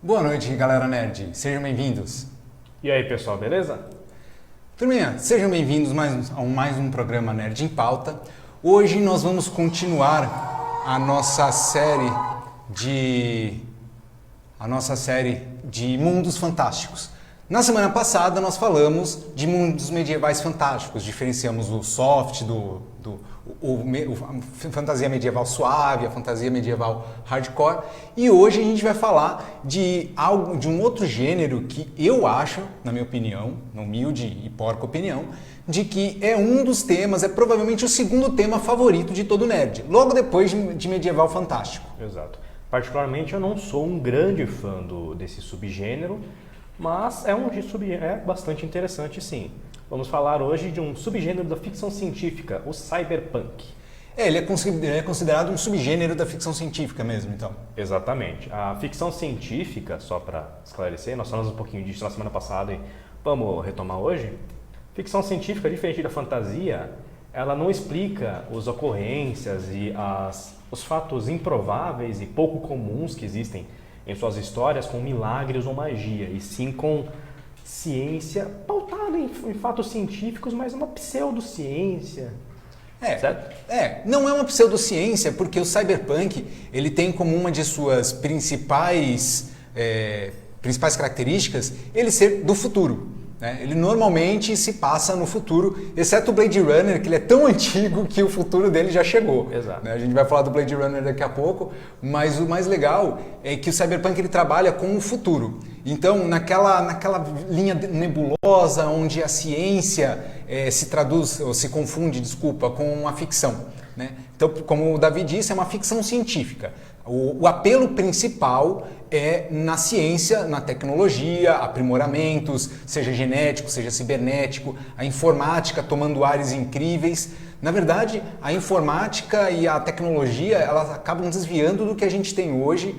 Boa noite, galera nerd. Sejam bem-vindos. E aí, pessoal, beleza? Turminha, sejam bem-vindos a mais um programa Nerd em Pauta. Hoje nós vamos continuar a nossa série de mundos fantásticos. Na semana passada nós falamos de mundos medievais fantásticos, diferenciamos o soft a fantasia medieval suave, a fantasia medieval hardcore, e hoje a gente vai falar de um outro gênero que eu acho, na minha opinião, na humilde e porca opinião, de que é um dos temas, é provavelmente o segundo tema favorito de todo nerd, logo depois de medieval fantástico. Exato. Particularmente eu não sou um grande fã desse subgênero, mas é bastante interessante, sim. Vamos falar hoje de um subgênero da ficção científica, o cyberpunk. Ele é considerado um subgênero da ficção científica mesmo, então. Exatamente. A ficção científica, só para esclarecer, nós falamos um pouquinho disso na semana passada e vamos retomar hoje. Ficção científica, diferente da fantasia, ela não explica as ocorrências e os fatos improváveis e pouco comuns que existem em suas histórias com milagres ou magia, e sim com ciência pautada em fatos científicos, mas uma pseudociência. Certo? Não é uma pseudociência, porque o cyberpunk ele tem como uma de suas principais características ele ser do futuro. Ele normalmente se passa no futuro, exceto o Blade Runner, que ele é tão antigo que o futuro dele já chegou. Exato. A gente vai falar do Blade Runner daqui a pouco, mas o mais legal é que o cyberpunk ele trabalha com o futuro. Então, naquela linha nebulosa onde a ciência se traduz, ou se confunde, com a ficção. Então, como o Davi disse, é uma ficção científica. O apelo principal é na ciência, na tecnologia, aprimoramentos, seja genético, seja cibernético, a informática tomando ares incríveis. Na verdade, a informática e a tecnologia, elas acabam desviando do que a gente tem hoje.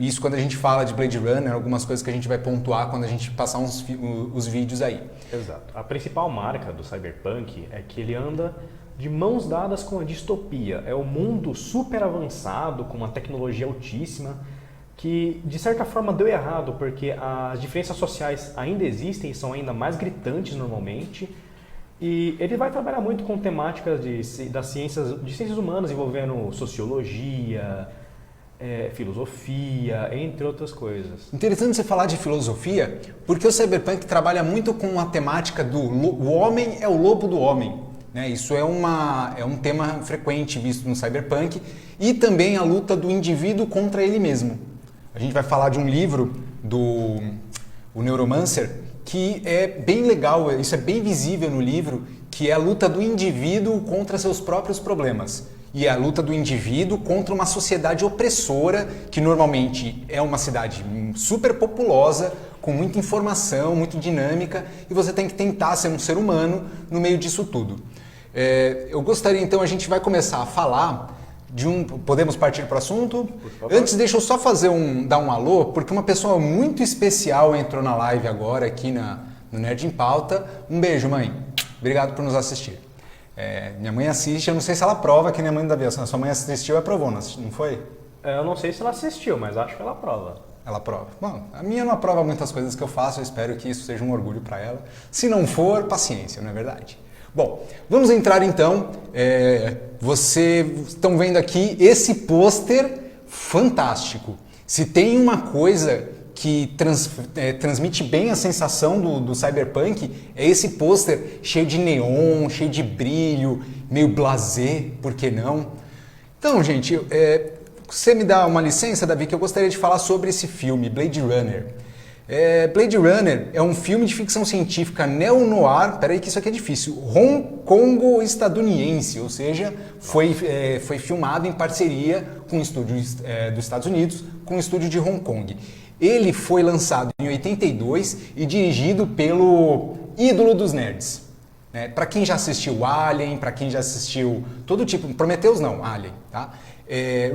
Isso quando a gente fala de Blade Runner, algumas coisas que a gente vai pontuar quando a gente passar os vídeos aí. Exato. A principal marca do cyberpunk é que ele anda de mãos dadas com a distopia. É um mundo super avançado, com uma tecnologia altíssima, que de certa forma deu errado, porque as diferenças sociais ainda existem, são ainda mais gritantes normalmente, e ele vai trabalhar muito com temáticas de ciências humanas, envolvendo sociologia, filosofia, entre outras coisas. Interessante você falar de filosofia, porque o cyberpunk trabalha muito com a temática do o homem é o lobo do homem. Isso é um tema frequente visto no cyberpunk, e também a luta do indivíduo contra ele mesmo. A gente vai falar de um livro do Neuromancer que é bem legal, isso é bem visível no livro, que é a luta do indivíduo contra seus próprios problemas. E é a luta do indivíduo contra uma sociedade opressora, que normalmente é uma cidade super populosa, com muita informação, muito dinâmica, e você tem que tentar ser um ser humano no meio disso tudo. Eu gostaria, então, a gente vai começar a falar Podemos partir para o assunto? Antes, deixa eu só dar um alô, porque uma pessoa muito especial entrou na live agora, aqui no Nerd em Pauta. Um beijo, mãe. Obrigado por nos assistir. Minha mãe assiste, eu não sei se ela aprova, que nem a mãe da Bia. Se a sua mãe assistiu, e aprovou, não foi? Eu não sei se ela assistiu, mas acho que ela aprova. Ela aprova. Bom, a minha não aprova muitas coisas que eu faço, eu espero que isso seja um orgulho para ela. Se não for, paciência, não é verdade? Bom, vamos entrar então. Vocês estão vendo aqui esse pôster fantástico. Se tem uma coisa que transmite bem a sensação do cyberpunk, é esse pôster cheio de neon, cheio de brilho, meio blasé, por que não? Então, gente, você me dá uma licença, Davi, que eu gostaria de falar sobre esse filme, Blade Runner. Blade Runner é um filme de ficção científica neo-noir, peraí que isso aqui é difícil, hong-kongo-estadunidense, ou seja, foi filmado em parceria com um estúdio dos Estados Unidos, com um estúdio de Hong Kong. Ele foi lançado em 82 e dirigido pelo ídolo dos nerds. Para quem já assistiu Alien, para quem já assistiu todo tipo, Prometheus não, Alien, tá?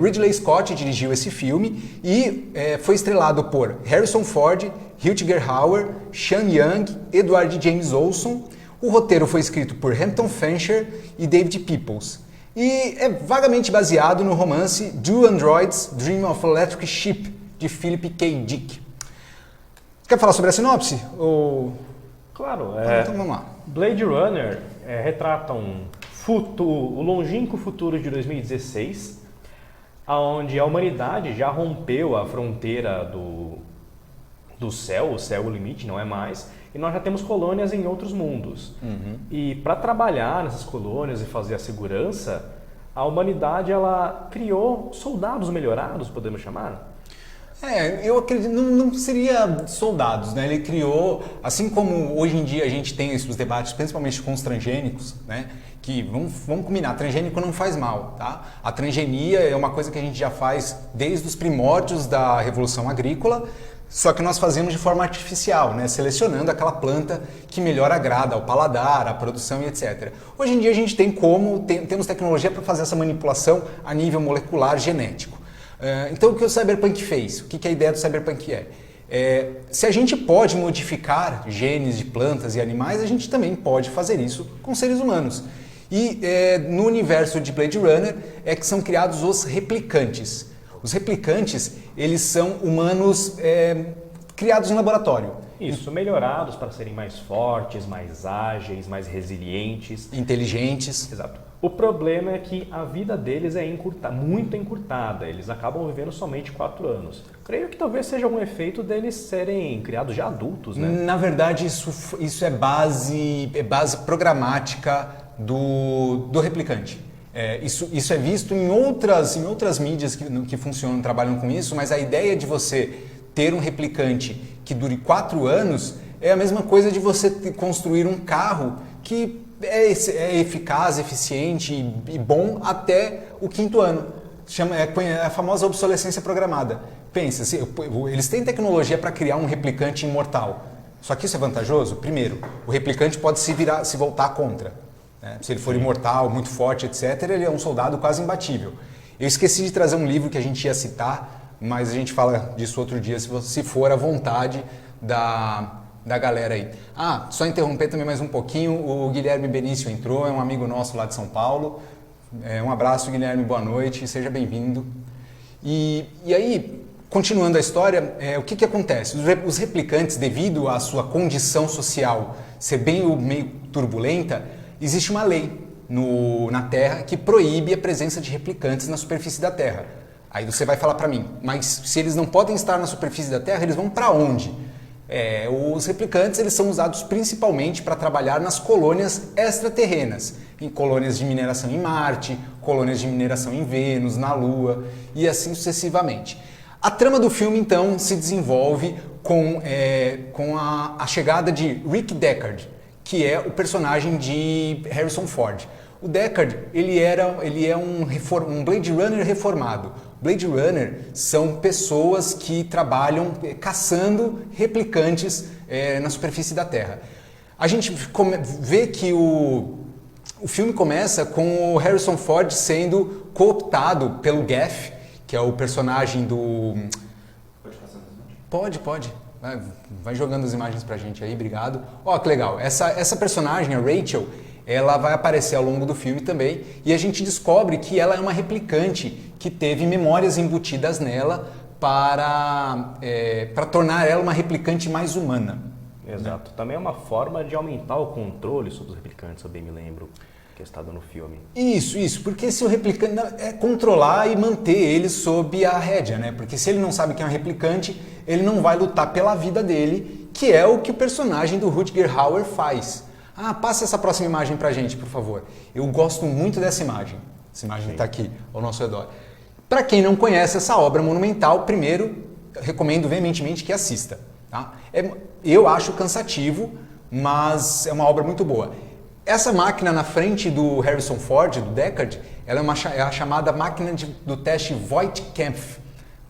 Ridley Scott dirigiu esse filme e foi estrelado por Harrison Ford, Rutger Hauer, Sean Young, Edward James Olson. O roteiro foi escrito por Hampton Fancher e David Peoples. E é vagamente baseado no romance Do Androids Dream of Electric Sheep, de Philip K. Dick. Quer falar sobre a sinopse? Ou... Claro. Então vamos lá. Blade Runner retrata o longínquo futuro de 2016, onde a humanidade já rompeu a fronteira do céu, o céu é o limite, não é mais, e nós já temos colônias em outros mundos. E para trabalhar nessas colônias e fazer a segurança, a humanidade ela criou soldados melhorados, podemos chamar? Eu acredito, não seria soldados, né? Ele criou, assim como hoje em dia a gente tem esses debates, principalmente com os transgênicos, né? Que vamos combinar, transgênico não faz mal, tá? A transgenia é uma coisa que a gente já faz desde os primórdios da Revolução Agrícola, só que nós fazemos de forma artificial, né? Selecionando aquela planta que melhor agrada ao paladar, à produção e etc. Hoje em dia a gente temos tecnologia para fazer essa manipulação a nível molecular genético. Então o que o Cyberpunk fez? O que a ideia do Cyberpunk é? Se a gente pode modificar genes de plantas e animais, a gente também pode fazer isso com seres humanos. E no universo de Blade Runner é que são criados os replicantes. Os replicantes, eles são humanos criados em laboratório. Isso, melhorados para serem mais fortes, mais ágeis, mais resilientes. Inteligentes. Exato. O problema é que a vida deles é muito encurtada, eles acabam vivendo somente 4 anos. Creio que talvez seja um efeito deles serem criados já adultos, né? Na verdade, isso é base programática do replicante. Isso é visto em outras mídias que funcionam, trabalham com isso, mas a ideia de você ter um replicante que dure 4 anos é a mesma coisa de você construir um carro que é eficaz, eficiente e bom até o 5º ano. É a famosa obsolescência programada. Pensa, eles têm tecnologia para criar um replicante imortal. Só que isso é vantajoso? Primeiro, o replicante pode se voltar contra. Né? Se ele for imortal, muito forte, etc., ele é um soldado quase imbatível. Eu esqueci de trazer um livro que a gente ia citar, mas a gente fala disso outro dia, se for à vontade da galera aí. Só interromper também mais um pouquinho, o Guilherme Benício entrou, é um amigo nosso lá de São Paulo. Um abraço, Guilherme, boa noite, seja bem-vindo. E aí, continuando a história, o que acontece? Os replicantes, devido à sua condição social ser meio turbulenta, existe uma lei na Terra que proíbe a presença de replicantes na superfície da Terra. Aí você vai falar para mim, mas se eles não podem estar na superfície da Terra, eles vão para onde? Os replicantes eles são usados principalmente para trabalhar nas colônias extraterrenas, em colônias de mineração em Marte, colônias de mineração em Vênus, na Lua e assim sucessivamente. A trama do filme então se desenvolve com a chegada de Rick Deckard, que é o personagem de Harrison Ford. O Deckard ele é um Blade Runner reformado. Blade Runner são pessoas que trabalham caçando replicantes na superfície da Terra. A gente vê que o filme começa com o Harrison Ford sendo cooptado pelo Gaff, que é o personagem do... Pode passar as imagens? Pode. Vai jogando as imagens pra gente aí, obrigado. Ó, que legal. Essa personagem, a Rachel, ela vai aparecer ao longo do filme também e a gente descobre que ela é uma replicante que teve memórias embutidas nela para tornar ela uma replicante mais humana. Exato. Também é uma forma de aumentar o controle sobre os replicantes, eu bem me lembro, que está no filme. Isso, porque se o replicante é controlar e manter ele sob a rédea, né? Porque se ele não sabe quem é um replicante, ele não vai lutar pela vida dele, que é o que o personagem do Rutger Hauer faz. Passa essa próxima imagem pra gente, por favor. Eu gosto muito dessa imagem. Essa imagem está aqui ao nosso redor. Para quem não conhece essa obra monumental, primeiro, recomendo veementemente que assista. Tá? Eu acho cansativo, mas é uma obra muito boa. Essa máquina na frente do Harrison Ford, do Deckard, ela é a chamada máquina do teste Voight-Kampff.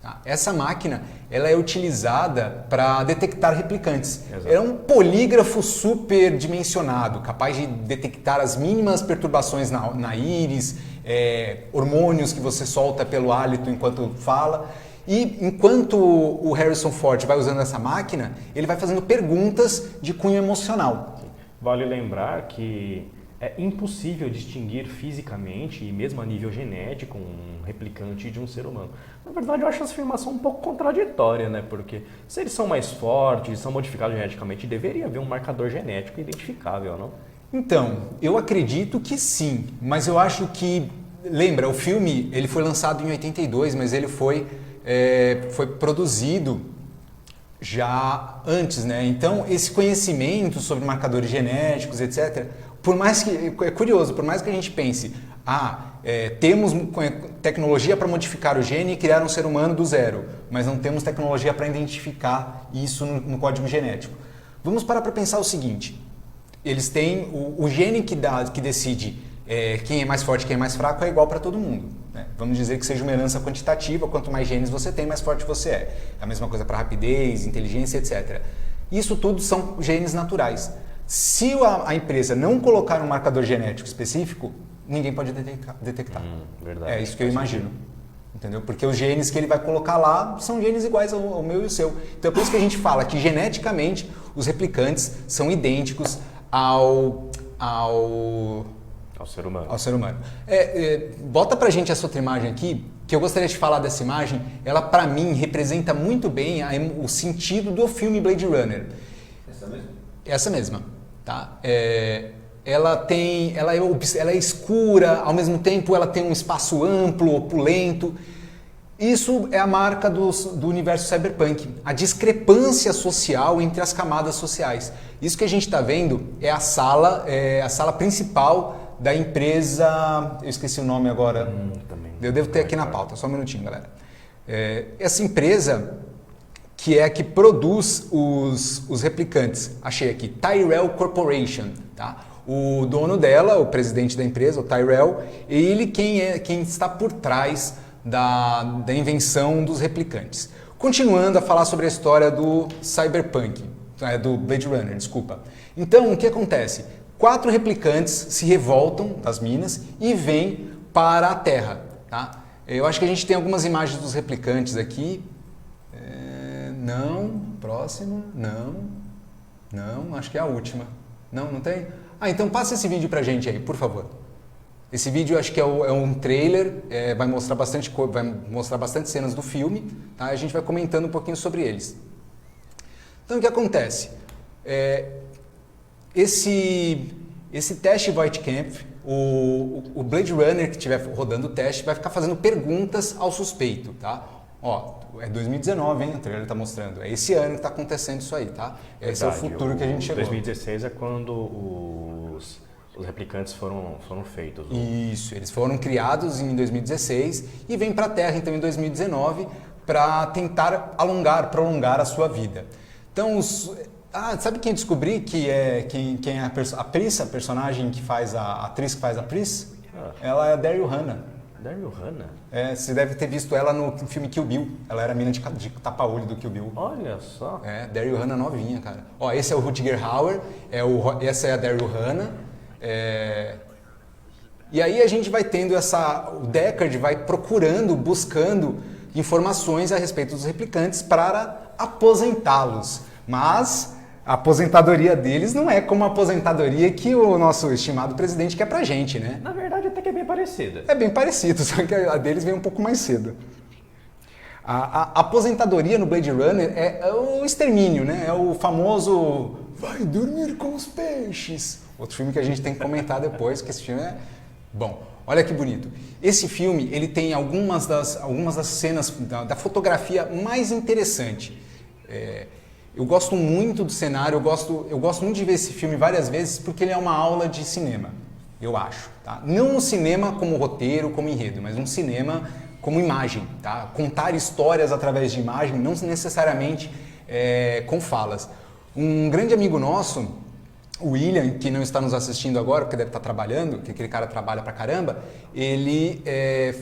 Tá? Essa máquina ela é utilizada para detectar replicantes. Exato. É um polígrafo superdimensionado, capaz de detectar as mínimas perturbações na íris, hormônios que você solta pelo hálito enquanto fala. E enquanto o Harrison Ford vai usando essa máquina, ele vai fazendo perguntas de cunho emocional. Vale lembrar que é impossível distinguir fisicamente e mesmo a nível genético um replicante de um ser humano. Na verdade, eu acho essa afirmação um pouco contraditória, né? Porque se eles são mais fortes, são modificados geneticamente, deveria haver um marcador genético identificável, não? Então, eu acredito que sim, mas eu acho que... Lembra, o filme ele foi lançado em 82, mas ele foi produzido já antes, né? Então, esse conhecimento sobre marcadores genéticos, etc., por mais que... É curioso, por mais que a gente pense, temos tecnologia para modificar o gene e criar um ser humano do zero, mas não temos tecnologia para identificar isso no código genético. Vamos parar para pensar o seguinte, eles têm o gene que decide quem é mais forte e quem é mais fraco é igual para todo mundo, né? Vamos dizer que seja uma herança quantitativa, quanto mais genes você tem, mais forte você é. É a mesma coisa para rapidez, inteligência, etc. Isso tudo são genes naturais. Se a empresa não colocar um marcador genético específico, ninguém pode detectar. Verdade. É isso que eu imagino. Entendeu? Porque os genes que ele vai colocar lá são genes iguais ao meu e o seu. Então é por isso que a gente fala que geneticamente os replicantes são idênticos ao ser humano. Ao ser humano. Bota pra gente essa outra imagem aqui, que eu gostaria de falar dessa imagem. Ela, pra mim, representa muito bem o sentido do filme Blade Runner. Essa mesma? Essa mesma, tá? Ela é escura, ao mesmo tempo ela tem um espaço amplo, opulento. Isso é a marca do universo cyberpunk, a discrepância social entre as camadas sociais. Isso que a gente está vendo é a sala principal da empresa, eu esqueci o nome agora, eu devo ter aqui na pauta, só um minutinho, galera. Essa empresa que é a que produz os replicantes, achei aqui, Tyrell Corporation, tá? O dono dela, o presidente da empresa, o Tyrell, ele quem está por trás da invenção dos replicantes. Continuando a falar sobre a história do cyberpunk, do Blade Runner, desculpa. Então, o que acontece? 4 replicantes se revoltam das minas e vêm para a Terra, tá? Eu acho que a gente tem algumas imagens dos replicantes aqui. Não, próxima, não, acho que é a última. Não tem? Então passa esse vídeo pra gente aí, por favor. Esse vídeo eu acho que é um trailer, vai mostrar bastante cenas do filme, tá? A gente vai comentando um pouquinho sobre eles. Então o que acontece? Esse teste Voight Kampff, o Blade Runner que estiver rodando o teste vai ficar fazendo perguntas ao suspeito, tá? É 2019, hein? O trailer está mostrando. É esse ano que está acontecendo isso aí, tá? Esse é o futuro que a gente chegou. 2016 é quando os replicantes foram feitos. Isso, eles foram criados em 2016 e vêm para a Terra então em 2019 para tentar prolongar a sua vida. Então, sabe quem eu descobri que quem é a Pris, a personagem que faz a atriz que faz a Pris? Ela é a Daryl Hannah. Daryl Hannah? Você deve ter visto ela no filme Kill Bill. Ela era a mina de tapa-olho do Kill Bill. Olha só. Daryl Hannah novinha, cara. Esse é o Rutger Hauer, essa é a Daryl Hannah. E aí a gente vai tendo o Deckard vai buscando informações a respeito dos replicantes para aposentá-los. Mas a aposentadoria deles não é como a aposentadoria que o nosso estimado presidente quer pra gente, né? Na verdade, até que é bem parecida. É bem parecido, só que a deles vem um pouco mais cedo. A aposentadoria no Blade Runner é o extermínio, né? É o famoso vai dormir com os peixes. Outro filme que a gente tem que comentar depois, que esse filme é bom. Olha que bonito. Esse filme, ele tem algumas das cenas da fotografia mais interessante. Eu gosto muito do cenário, eu gosto muito de ver esse filme várias vezes porque ele é uma aula de cinema, eu acho. Tá? Não um cinema como roteiro, como enredo, mas um cinema como imagem. Tá? Contar histórias através de imagem, não necessariamente com falas. Um grande amigo nosso, o William, que não está nos assistindo agora, porque deve estar trabalhando, que aquele cara trabalha pra caramba, ele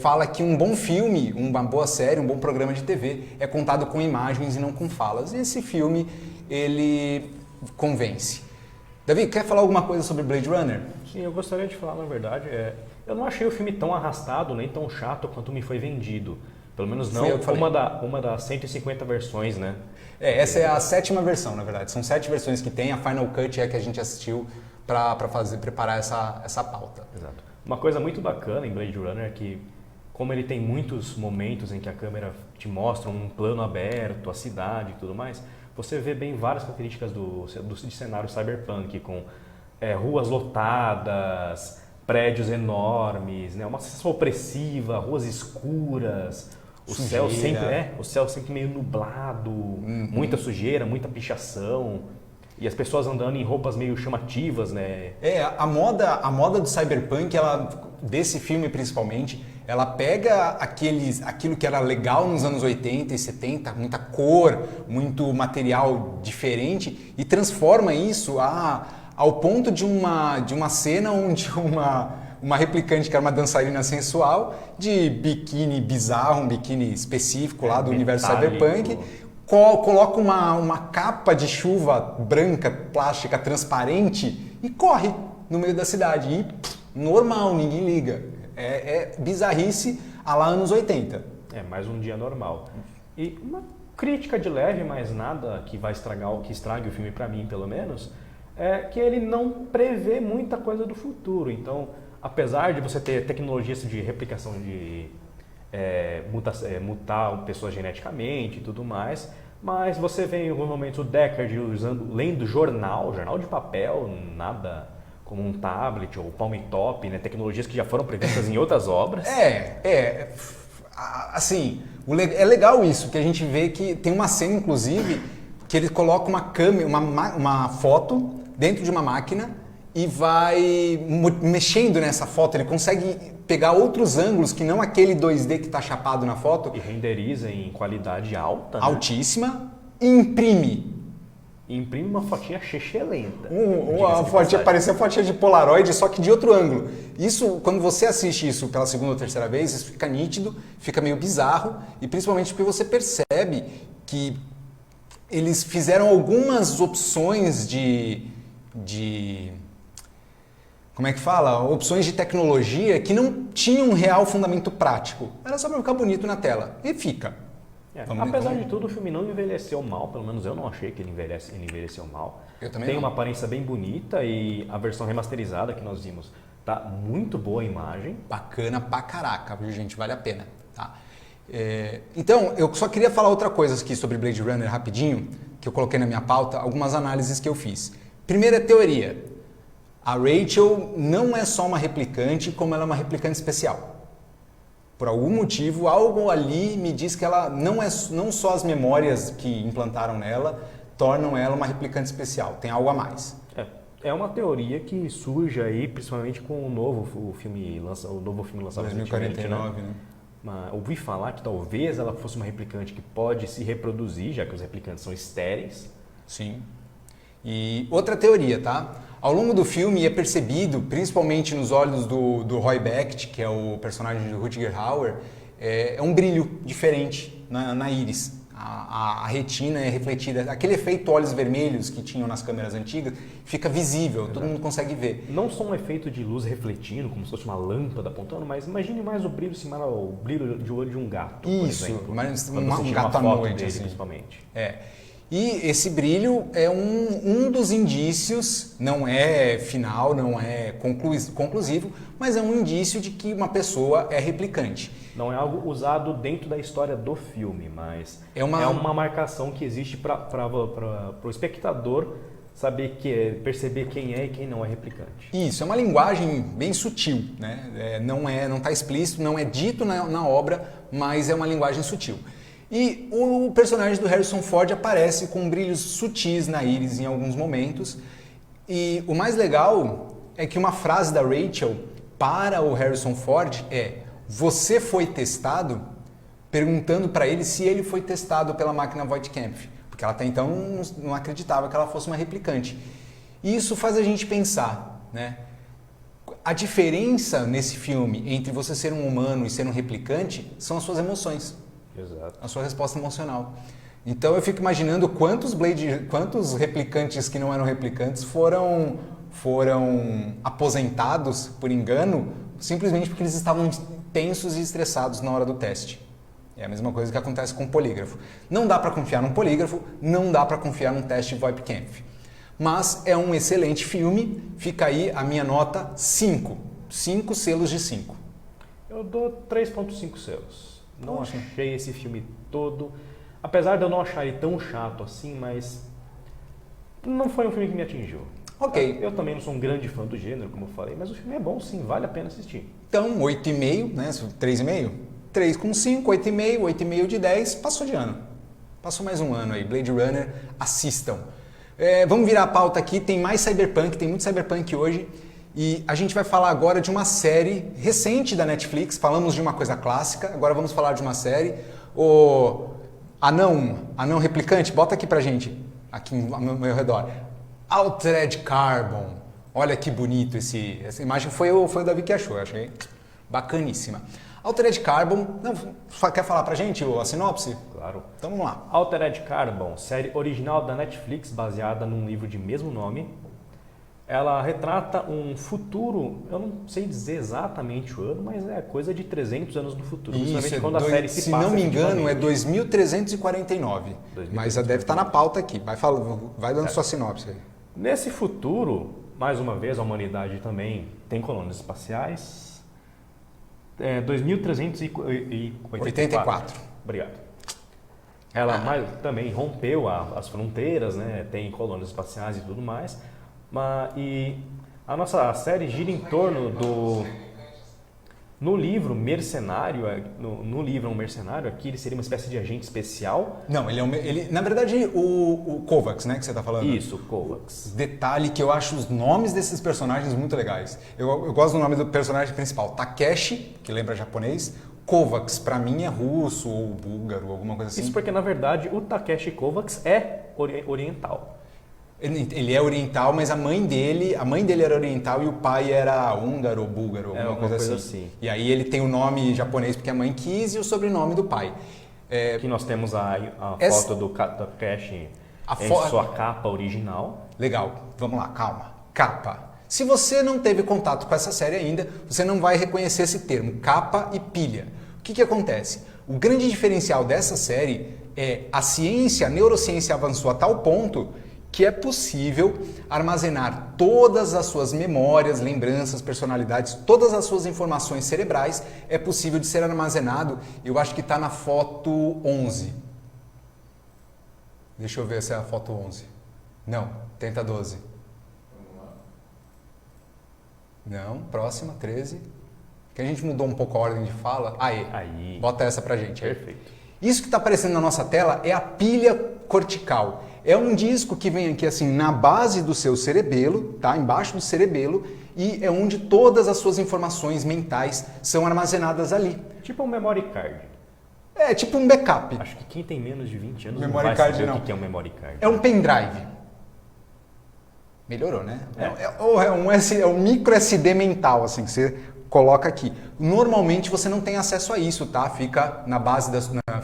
fala que um bom filme, uma boa série, um bom programa de TV é contado com imagens e não com falas. E esse filme, ele convence. Davi, quer falar alguma coisa sobre Blade Runner? Sim, eu gostaria de falar, na verdade, eu não achei o filme tão arrastado, nem tão chato quanto me foi vendido. Pelo menos não uma das 150 versões, né? Essa é a 7ª versão, na verdade. São 7 versões que tem. A Final Cut é a que a gente assistiu para preparar essa pauta. Exato. Uma coisa muito bacana em Blade Runner é que, como ele tem muitos momentos em que a câmera te mostra um plano aberto, a cidade e tudo mais, você vê bem várias características de cenário cyberpunk, com ruas lotadas, prédios enormes, né? Uma sensação opressiva, ruas escuras, o céu sempre meio nublado, muita sujeira, muita pichação. E as pessoas andando em roupas meio chamativas, né? A moda do cyberpunk, desse filme principalmente, ela pega aquilo que era legal nos anos 80 e 70, muita cor, muito material diferente, e transforma isso ao ponto de uma cena onde uma replicante, que era uma dançarina sensual, de biquíni bizarro, um biquíni específico lá do universo cyberpunk, coloca uma capa de chuva branca, plástica, transparente e corre no meio da cidade. E normal, ninguém liga. É bizarrice à lá anos 80. É mais um dia normal. E uma crítica de leve, mas nada que vai que estrague o filme, para mim pelo menos, é que ele não prevê muita coisa do futuro. Então, apesar de você ter tecnologias de replicação de mutar pessoas geneticamente e tudo mais, mas você vê em alguns momentos o Deckard lendo jornal de papel, nada como um tablet ou palm top, né? Tecnologias que já foram previstas em outras obras. Assim, é legal isso, que a gente vê que tem uma cena, inclusive, que ele coloca uma câmera, uma foto dentro de uma máquina e vai mexendo nessa foto. Ele consegue pegar outros ângulos que não aquele 2D que está chapado na foto. E renderiza em qualidade alta, né? Altíssima, e imprime. Imprime uma fotinha chechelenta. Parecia fotinha de Polaroid, só que de outro ângulo. Isso, quando você assiste isso pela segunda ou terceira vez, isso fica nítido, fica meio bizarro, e principalmente porque você percebe que eles fizeram algumas opções como é que fala? Opções de tecnologia que não tinham um real fundamento prático. Era só para ficar bonito na tela. E fica. Apesar de tudo, o filme não envelheceu mal, pelo menos eu não achei que ele envelheceu mal. Eu também Tem não. uma aparência bem bonita e a versão remasterizada que nós vimos tá muito boa a imagem. Bacana pra caraca, viu, gente? Vale a pena. Tá? Então, eu só queria falar outra coisa aqui sobre Blade Runner rapidinho, que eu coloquei na minha pauta, algumas análises que eu fiz. Primeira teoria. A Rachel não é só uma replicante, como ela é uma replicante especial. Por algum motivo, algo ali me diz que ela não só as memórias que implantaram nela tornam ela uma replicante especial, tem algo a mais. É uma teoria que surge aí, principalmente com o novo filme lançado 2049, né? Mas ouvi falar que talvez ela fosse uma replicante que pode se reproduzir, já que os replicantes são estéreis. Sim. E outra teoria, tá? Ao longo do filme é percebido, principalmente nos olhos do Roy Beckett, que é o personagem de Rutger Hauer, é um brilho diferente na íris. A retina é refletida. Aquele efeito olhos vermelhos que tinham nas câmeras antigas fica visível, todo mundo consegue ver. Não só um efeito de luz refletindo, como se fosse uma lâmpada apontando, mas imagine mais o brilho similar ao brilho de olho de um gato, por exemplo. Mas um gato à noite, dele, assim. Principalmente. E esse brilho é um dos indícios, não é final, não é conclusivo, mas é um indício de que uma pessoa é replicante. Não é algo usado dentro da história do filme, mas é uma marcação que existe para o espectador saber perceber quem é e quem não é replicante. Isso, é uma linguagem bem sutil, né? Não está explícito, não é dito na obra, mas é uma linguagem sutil. E o personagem do Harrison Ford aparece com brilhos sutis na íris em alguns momentos. E o mais legal é que uma frase da Rachel para o Harrison Ford é: você foi testado? Perguntando para ele se ele foi testado pela máquina Voight-Kampff. Porque ela até então não acreditava que ela fosse uma replicante. E isso faz a gente pensar, né? A diferença nesse filme entre você ser um humano e ser um replicante são as suas emoções. Exato. A sua resposta emocional. Então eu fico imaginando quantos replicantes que não eram replicantes foram aposentados por engano, simplesmente porque eles estavam tensos e estressados na hora do teste. É a mesma coisa que acontece com o polígrafo. Não dá para confiar num polígrafo, não dá para confiar num teste de Voight-Kampff. Mas é um excelente filme, fica aí a minha nota 5. 5 selos de 5. Eu dou 3,5 selos. Não achei esse filme todo, apesar de eu não achar ele tão chato assim, mas não foi um filme que me atingiu. Ok. Eu também não sou um grande fã do gênero, como eu falei, mas o filme é bom sim, vale a pena assistir. Então, 8,5, né? 3,5? 3 com 5, 8,5, 8,5 de 10, passou de ano. Passou mais um ano aí. Blade Runner, assistam. Vamos virar a pauta aqui, tem mais Cyberpunk, tem muito Cyberpunk hoje. E a gente vai falar agora de uma série recente da Netflix. Falamos de uma coisa clássica, agora vamos falar de uma série. O Anão Replicante, bota aqui pra gente, aqui ao meu redor. Altered Carbon. Olha que bonito essa imagem. Foi o Davi que achou, eu achei bacaníssima. Altered Carbon, quer falar pra gente a sinopse? Claro. Então vamos lá. Altered Carbon, série original da Netflix baseada num livro de mesmo nome. Ela retrata um futuro, eu não sei dizer exatamente o ano, mas é coisa de 300 anos no futuro. Isso, quando a série se não me engano, é 2349. Mas já deve estar na pauta aqui. Vai dando sua sinopse aí. Nesse futuro, mais uma vez, a humanidade também tem colônias espaciais. 2384. Obrigado. Ela também rompeu as fronteiras, né? Tem colônias espaciais e tudo mais. E a nossa série gira em torno do... No livro, mercenário, no livro é um mercenário, aqui ele seria uma espécie de agente especial. Não, na verdade, o Kovacs, né, que você está falando. Isso, o Kovacs. Detalhe que eu acho os nomes desses personagens muito legais. Eu gosto do nome do personagem principal, Takeshi, que lembra japonês. Kovacs, pra mim, é russo ou búlgaro, alguma coisa assim. Isso porque, na verdade, o Takeshi Kovacs é oriental. Ele é oriental, mas a mãe dele era oriental e o pai era húngaro ou búlgaro, alguma coisa assim. E aí ele tem o nome japonês porque a mãe quis e o sobrenome do pai. Aqui nós temos a foto do Takeshi em sua capa original. Legal, vamos lá, calma. Capa. Se você não teve contato com essa série ainda, você não vai reconhecer esse termo, capa e pilha. O que acontece? O grande diferencial dessa série é a neurociência avançou a tal ponto que é possível armazenar todas as suas memórias, lembranças, personalidades, todas as suas informações cerebrais, é possível de ser armazenado. Eu acho que está na foto 11. Deixa eu ver se é a foto 11. Não, tenta 12. Não, próxima, 13. Que a gente mudou um pouco a ordem de fala. Aí. Bota essa pra gente. Perfeito. Isso que está aparecendo na nossa tela é a pilha cortical. É um disco que vem aqui assim na base do seu cerebelo, tá? Embaixo do cerebelo, e é onde todas as suas informações mentais são armazenadas ali. Tipo um memory card. É tipo um backup. Acho que quem tem menos de 20 anos memory não vai card, saber não. O que é um memory card. É um pendrive. Melhorou, né? É um micro SD mental, assim, que você coloca aqui. Normalmente você não tem acesso a isso, tá? Fica na base,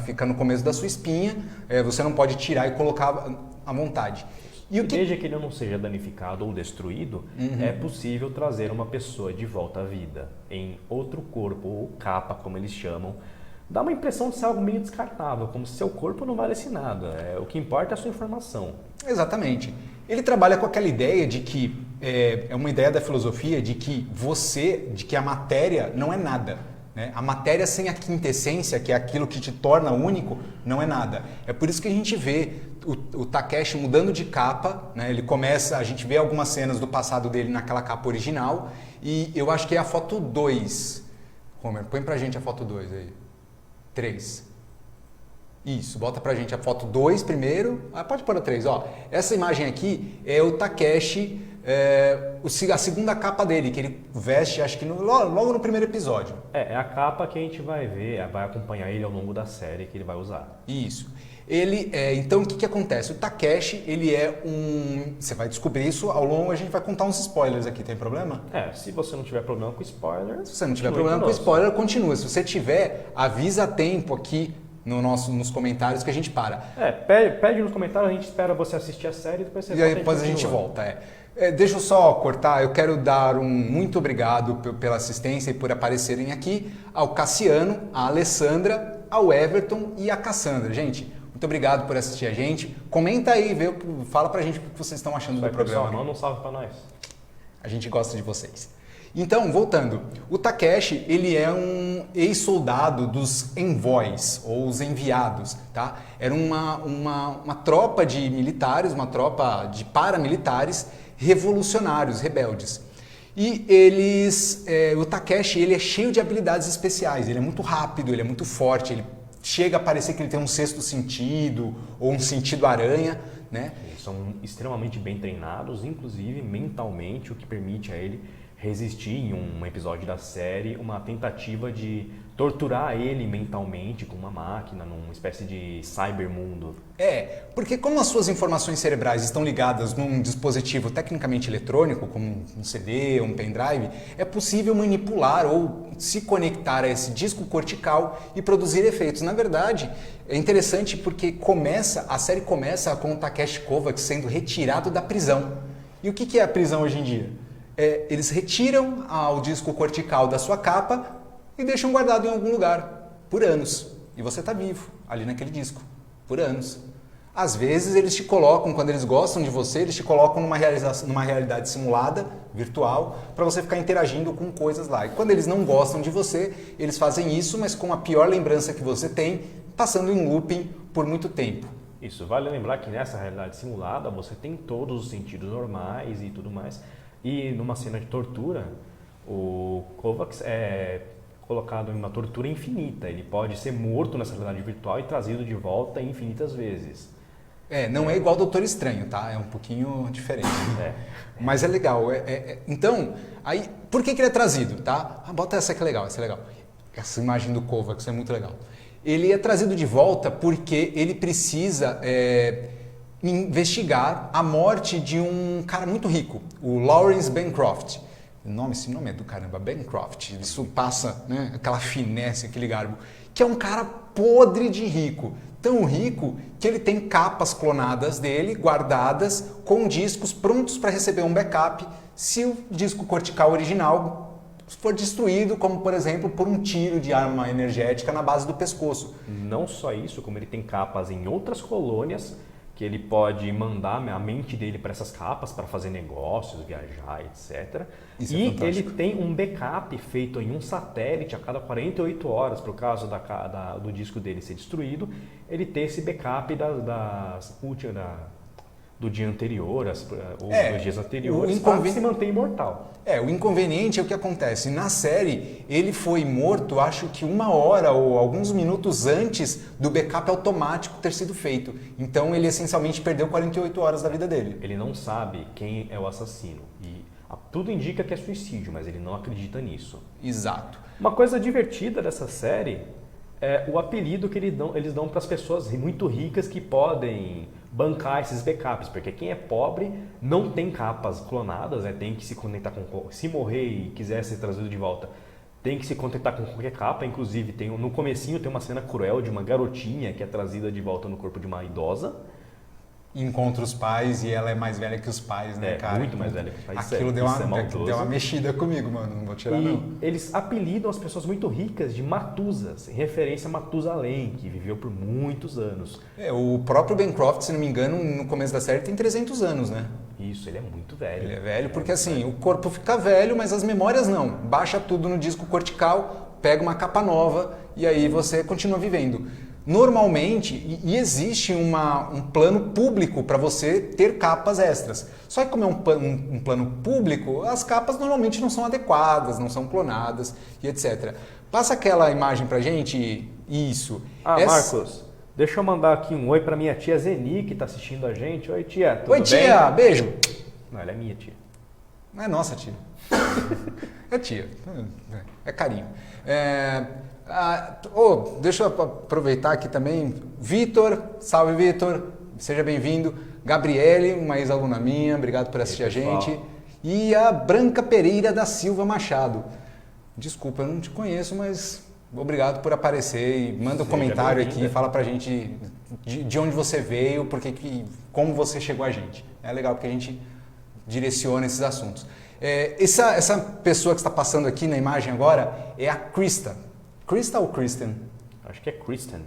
fica no começo da sua espinha, você não pode tirar e colocar à vontade. Desde que ele não seja danificado ou destruído, é possível trazer uma pessoa de volta à vida em outro corpo, ou capa, como eles chamam. Dá uma impressão de ser algo meio descartável, como se seu corpo não valesse nada. O que importa é a sua informação. Exatamente. Ele trabalha com aquela ideia de que, é uma ideia da filosofia de que a matéria não é nada. Né? A matéria sem a quintessência, que é aquilo que te torna único, não é nada. É por isso que a gente vê o Takeshi mudando de capa, né? A gente vê algumas cenas do passado dele naquela capa original, e eu acho que é a foto 2. Homer, põe pra gente a foto 2 aí. 3. Isso, bota pra gente a foto 2 primeiro. Pode pôr a 3, ó. Essa imagem aqui é o Takeshi, a segunda capa dele, que ele veste, acho que logo no primeiro episódio. É a capa que a gente vai ver, vai acompanhar ele ao longo da série que ele vai usar. Isso. Então o que acontece? O Takeshi, ele é você vai descobrir isso ao longo, a gente vai contar uns spoilers aqui, tem problema? Se você não tiver problema com spoilers... Se você não tiver problema com spoiler, continua. Se você tiver, avisa a tempo aqui nos comentários que a gente para. Pede nos comentários, a gente espera você assistir a série e depois você volta. E depois a gente volta, deixa eu só cortar, eu quero dar um muito obrigado pela assistência e por aparecerem aqui ao Cassiano, a Alessandra, ao Everton e a Cassandra. Gente, Muito obrigado por assistir a gente. Comenta aí, fala pra gente o que vocês estão achando do programa. Pessoal, manda um salve pra nós. A gente gosta de vocês. Então, voltando, o Takeshi, ele é um ex-soldado dos envoys, ou os enviados, tá? Era uma tropa de militares, uma tropa de paramilitares revolucionários, rebeldes. E o Takeshi, ele é cheio de habilidades especiais, ele é muito rápido, ele é muito forte, ele chega a parecer que ele tem um sexto sentido, ou um sentido aranha, né? Eles são extremamente bem treinados, inclusive mentalmente, o que permite a ele resistir em um episódio da série uma tentativa de torturar ele mentalmente com uma máquina, numa espécie de cybermundo. Porque como as suas informações cerebrais estão ligadas num dispositivo tecnicamente eletrônico, como um CD, um pendrive, é possível manipular ou se conectar a esse disco cortical e produzir efeitos. Na verdade, é interessante porque a série começa com o Takeshi Kovacs sendo retirado da prisão. E o que é a prisão hoje em dia? Eles retiram o disco cortical da sua capa e deixam guardado em algum lugar por anos. E você está vivo ali naquele disco por anos. Às vezes eles te colocam, quando eles gostam de você, eles te colocam numa realidade simulada, virtual, para você ficar interagindo com coisas lá. E quando eles não gostam de você, eles fazem isso, mas com a pior lembrança que você tem, passando em looping por muito tempo. Isso, vale lembrar que nessa realidade simulada você tem todos os sentidos normais e tudo mais. E numa cena de tortura, o Kovacs é colocado em uma tortura infinita. Ele pode ser morto nessa realidade virtual e trazido de volta infinitas vezes. Não é igual ao Doutor Estranho, tá? É um pouquinho diferente. Mas é legal. Então, aí, por que ele é trazido, tá? Bota essa que é legal, essa é legal. Essa imagem do Kovacs é muito legal. Ele é trazido de volta porque ele precisa investigar a morte de um cara muito rico, o Lawrence Bancroft. Esse nome é do caramba, Bancroft. Isso passa, né, aquela finesse, aquele garbo. Que é um cara podre de rico. Tão rico que ele tem capas clonadas dele, guardadas, com discos prontos para receber um backup se o disco cortical original for destruído, como por exemplo por um tiro de arma energética na base do pescoço. Não só isso, como ele tem capas em outras colônias que ele pode mandar a mente dele para essas capas para fazer negócios, viajar, etc. Isso e é ele tem um backup feito em um satélite a cada 48 horas, para o caso do disco dele ser destruído, ele ter esse backup do dia anterior, ou dos dias anteriores, para se manter imortal. O inconveniente é o que acontece. Na série, ele foi morto, acho que 1 hora ou alguns minutos antes do backup automático ter sido feito. Então, ele essencialmente perdeu 48 horas da vida dele. Ele não sabe quem é o assassino. E tudo indica que é suicídio, mas ele não acredita nisso. Exato. Uma coisa divertida dessa série é o apelido que eles dão para as pessoas muito ricas que podem bancar esses backups, porque quem é pobre não tem capas clonadas, tem que se conectar com... Se morrer e quiser ser trazido de volta, tem que se contentar com qualquer capa. Inclusive, no comecinho tem uma cena cruel de uma garotinha que é trazida de volta no corpo de uma idosa. Encontra os pais e ela é mais velha que os pais, né, cara? Muito mais velha que os pais. Aquilo deu uma mexida comigo, mano. Não vou tirar, não. Eles apelidam as pessoas muito ricas de Matusas, em referência a Matusalém, que viveu por muitos anos. O próprio Bancroft, se não me engano, no começo da série tem 300 anos, né? Isso, ele é muito velho. Ele é velho porque, assim, o corpo fica velho, mas as memórias não. Baixa tudo no disco cortical, pega uma capa nova e aí você continua vivendo. Normalmente, e existe um plano público para você ter capas extras. Só que como é um plano público, as capas normalmente não são adequadas, não são clonadas e etc. Passa aquela imagem pra gente, isso. Marcos, deixa eu mandar aqui um oi pra minha tia Zeni, que tá assistindo a gente. Oi, tia, tudo bem? Oi, tia, beijo. Não, ela é minha tia. Não é nossa tia. É tia, é carinho. Deixa eu aproveitar aqui também. Vitor, salve Vitor, seja bem-vindo. Gabriele, uma ex-aluna minha, obrigado por assistir a gente. E a Branca Pereira da Silva Machado. Desculpa, eu não te conheço, mas obrigado por aparecer e manda um comentário aqui, fala pra gente de onde você veio, como você chegou a gente. É legal porque a gente direciona esses assuntos. Essa pessoa que está passando aqui na imagem agora é a Krista. Krista ou Kristen? Acho que é Kristen.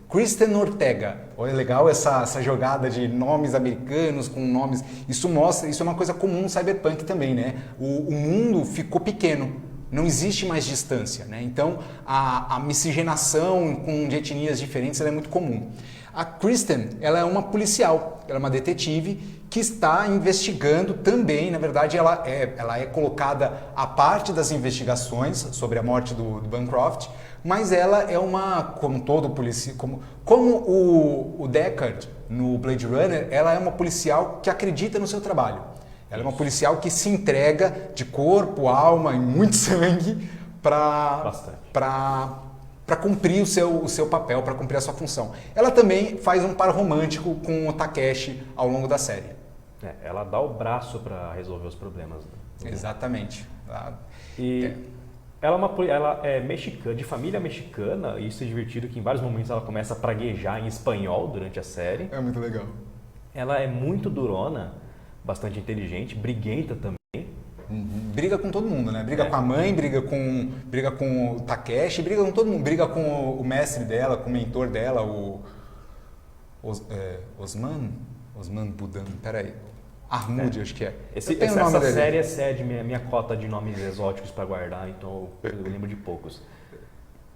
Kristen Ortega. Olha, legal essa jogada de nomes americanos com nomes. Isso é uma coisa comum no cyberpunk também, né? O mundo ficou pequeno. Não existe mais distância, né? Então a miscigenação com de etnias diferentes ela é muito comum. A Kristen, ela é uma policial, ela é uma detetive que está investigando também, na verdade ela é colocada à parte das investigações sobre a morte do Bancroft, mas ela é como todo policial, como o Deckard no Blade Runner, ela é uma policial que acredita no seu trabalho. Ela é uma policial que se entrega de corpo, alma e muito sangue para cumprir o seu papel, para cumprir a sua função. Ela também faz um par romântico com o Takeshi ao longo da série. Ela dá o braço para resolver os problemas. Né? Exatamente. Ela é mexicana, de família mexicana, e isso é divertido que em vários momentos ela começa a praguejar em espanhol durante a série. É muito legal. Ela é muito durona, bastante inteligente, briguenta também. Briga com todo mundo, né? Briga com a mãe, briga com o Takeshi, briga com todo mundo. Briga com o mestre dela, com o mentor dela, Osman Budan, peraí. Armud, acho que é. Essa série excede minha cota de nomes exóticos para guardar, então eu lembro de poucos.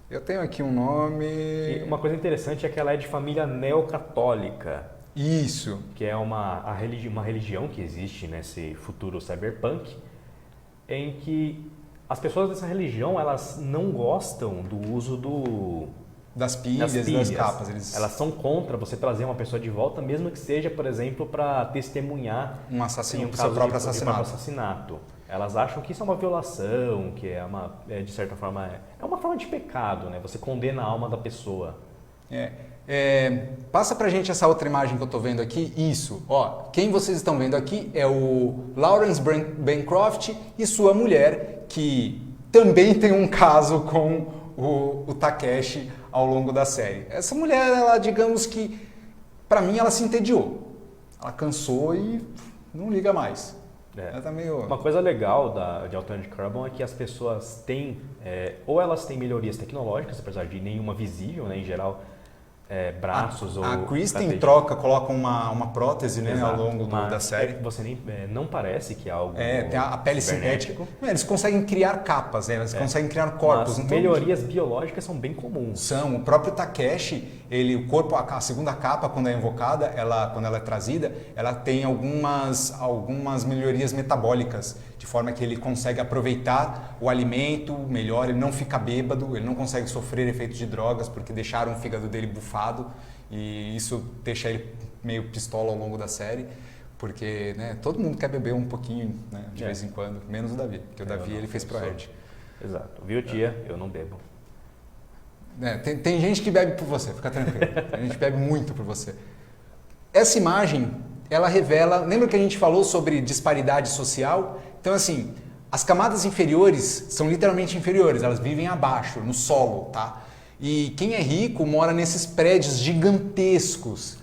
Eu tenho aqui um nome... E uma coisa interessante é que ela é de família neocatólica. Isso. Que é uma religião que existe nesse futuro cyberpunk, em que as pessoas dessa religião elas não gostam do uso das pilhas e das capas. Elas são contra você trazer uma pessoa de volta, mesmo que seja, por exemplo, para testemunhar um assassino, seu próprio assassinato. Elas acham que isso é uma violação, que de certa forma, é uma forma de pecado, né? Você condena a alma da pessoa. Passa pra gente essa outra imagem que eu tô vendo aqui. Isso, ó, quem vocês estão vendo aqui é o Lawrence Bancroft e sua mulher, que também tem um caso com o Takeshi ao longo da série. Essa mulher, ela, digamos que, pra mim, ela se entediou. Ela cansou e não liga mais. Ela tá meio... Uma coisa legal de Altered Carbon é que as pessoas têm, ou elas têm melhorias tecnológicas, apesar de nenhuma visível, né, em geral, braços ou... A Kristen coloca uma prótese, né, ao longo da série. Você não parece que é algo tem a pele sintética. Eles conseguem criar capas, né? Eles conseguem criar corpos. As melhorias biológicas são bem comuns. O próprio Takeshi, o corpo, a segunda capa, quando é invocada, quando ela é trazida, ela tem algumas melhorias metabólicas, de forma que ele consegue aproveitar o alimento melhor, ele não fica bêbado, ele não consegue sofrer efeitos de drogas, porque deixaram o fígado dele bufado, e isso deixa ele meio pistola ao longo da série, porque, né, todo mundo quer beber um pouquinho, né, de vez em quando, menos o Davi, porque o Davi ele fez ProErd. Exato. Viu, tia? Eu não bebo. Tem gente que bebe por você, fica tranquilo. A gente bebe muito por você. Essa imagem, ela revela... Lembra que a gente falou sobre disparidade social? Então, assim, as camadas inferiores são literalmente inferiores, elas vivem abaixo, no solo, tá? E quem é rico mora nesses prédios gigantescos,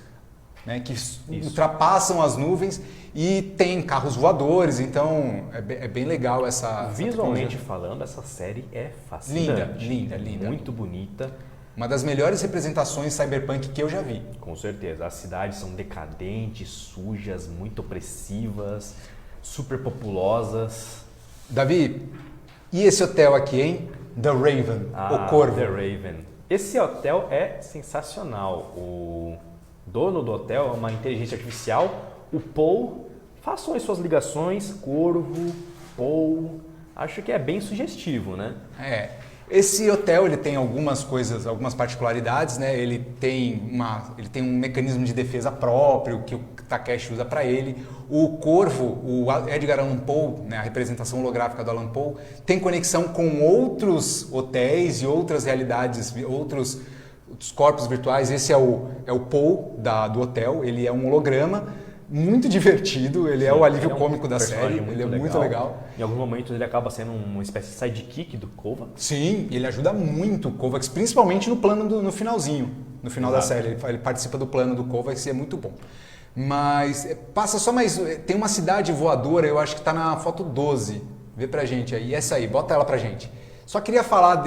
né, que ultrapassam as nuvens e tem carros voadores, então é bem legal essa... Visualmente falando, essa série é fascinante. Linda. Muito bonita. Uma das melhores representações cyberpunk que eu já vi. Com certeza. As cidades são decadentes, sujas, muito opressivas, super populosas. Davi, e esse hotel aqui, hein? The Raven, o Corvo. The Raven. Esse hotel é sensacional. O dono do hotel é uma inteligência artificial, o Paul. Façam as suas ligações, Corvo, Paul. Acho que é bem sugestivo, né? Esse hotel ele tem algumas particularidades, né? Ele tem um mecanismo de defesa próprio que o Takeshi usa para ele. O Corvo, o Edgar Allan Poe, né? A representação holográfica do Allan Poe, tem conexão com outros hotéis e outras realidades, outros corpos virtuais. Esse é o Poe do hotel. Ele é um holograma. Muito divertido, ele é o alívio cômico da série, ele é muito legal. Em alguns momentos ele acaba sendo uma espécie de sidekick do Kovacs. Sim, ele ajuda muito o Kovacs, principalmente no finalzinho, no final da série. Ele participa do plano do Kovacs e é muito bom. Mas passa só mais... Tem uma cidade voadora, eu acho que está na foto 12. Vê pra gente aí, essa aí, bota ela pra gente. Só queria falar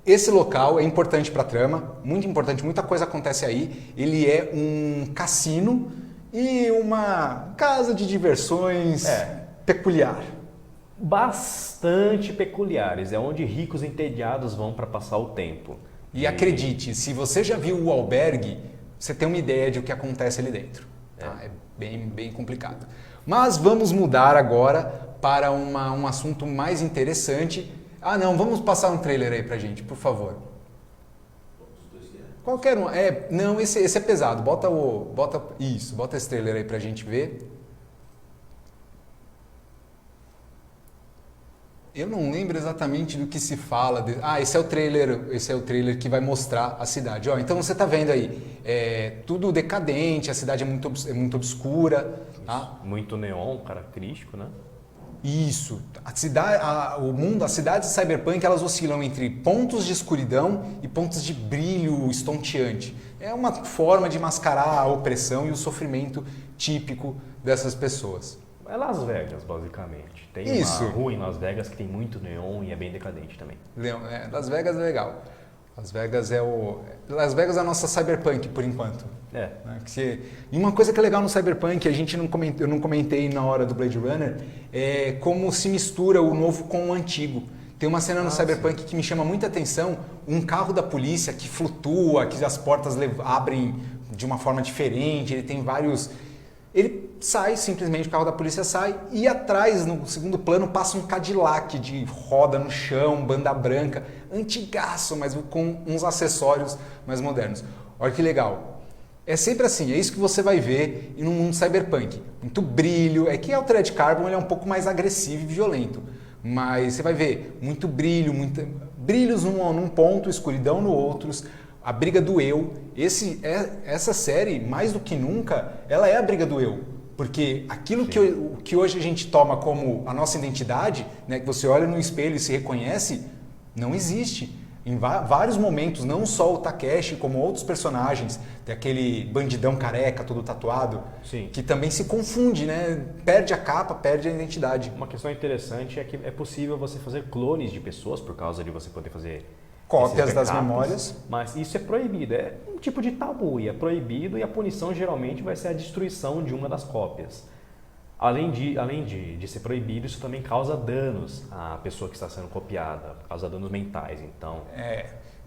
Esse local é importante para a trama, muito importante, muita coisa acontece aí. Ele é um cassino e uma casa de diversões peculiar. Bastante peculiares, é onde ricos entediados vão para passar o tempo. E acredite, se você já viu o albergue, você tem uma ideia de o que acontece ali dentro. Tá? É bem complicado. Mas vamos mudar agora para um assunto mais interessante. Ah não, vamos passar um trailer aí pra gente, por favor. Qualquer um. Não, esse é pesado. Bota esse trailer aí pra gente ver. Eu não lembro exatamente do que se fala. Esse é o trailer que vai mostrar a cidade. Ó, então você está vendo aí, tudo decadente, a cidade é muito obscura. Tá? Muito neon, característico, né? Isso. As cidades de cyberpunk, elas oscilam entre pontos de escuridão e pontos de brilho estonteante. É uma forma de mascarar a opressão e o sofrimento típico dessas pessoas. É Las Vegas, basicamente. Tem uma rua em Las Vegas que tem muito neon e é bem decadente também. Las Vegas é legal. Las Vegas é a nossa cyberpunk, por enquanto. E uma coisa que é legal no cyberpunk, eu não comentei na hora do Blade Runner, é como se mistura o novo com o antigo. Tem uma cena no cyberpunk que me chama muita atenção, um carro da polícia que flutua, que as portas abrem de uma forma diferente, ele tem vários... Ele sai, simplesmente o carro da polícia sai e atrás, no segundo plano, passa um Cadillac de roda no chão, banda branca, antigaço, mas com uns acessórios mais modernos. Olha que legal. É sempre assim, é isso que você vai ver no mundo cyberpunk. Muito brilho, é que o Altered Carbon ele é um pouco mais agressivo e violento, mas você vai ver muito brilho, brilhos num ponto, escuridão no outros, a briga do eu. Essa série, mais do que nunca, ela é a briga do eu. Porque aquilo que hoje a gente toma como a nossa identidade, né, que você olha no espelho e se reconhece, não existe. Em vários momentos, não só o Takeshi, como outros personagens, tem aquele bandidão careca, todo tatuado, que também se confunde, né? Perde a capa, perde a identidade. Uma questão interessante é que é possível você fazer clones de pessoas por causa de você poder fazer cópias das memórias. Mas isso é proibido, é um tipo de tabu, e é proibido e a punição geralmente vai ser a destruição de uma das cópias. Além de ser proibido, isso também causa danos à pessoa que está sendo copiada, causa danos mentais, então...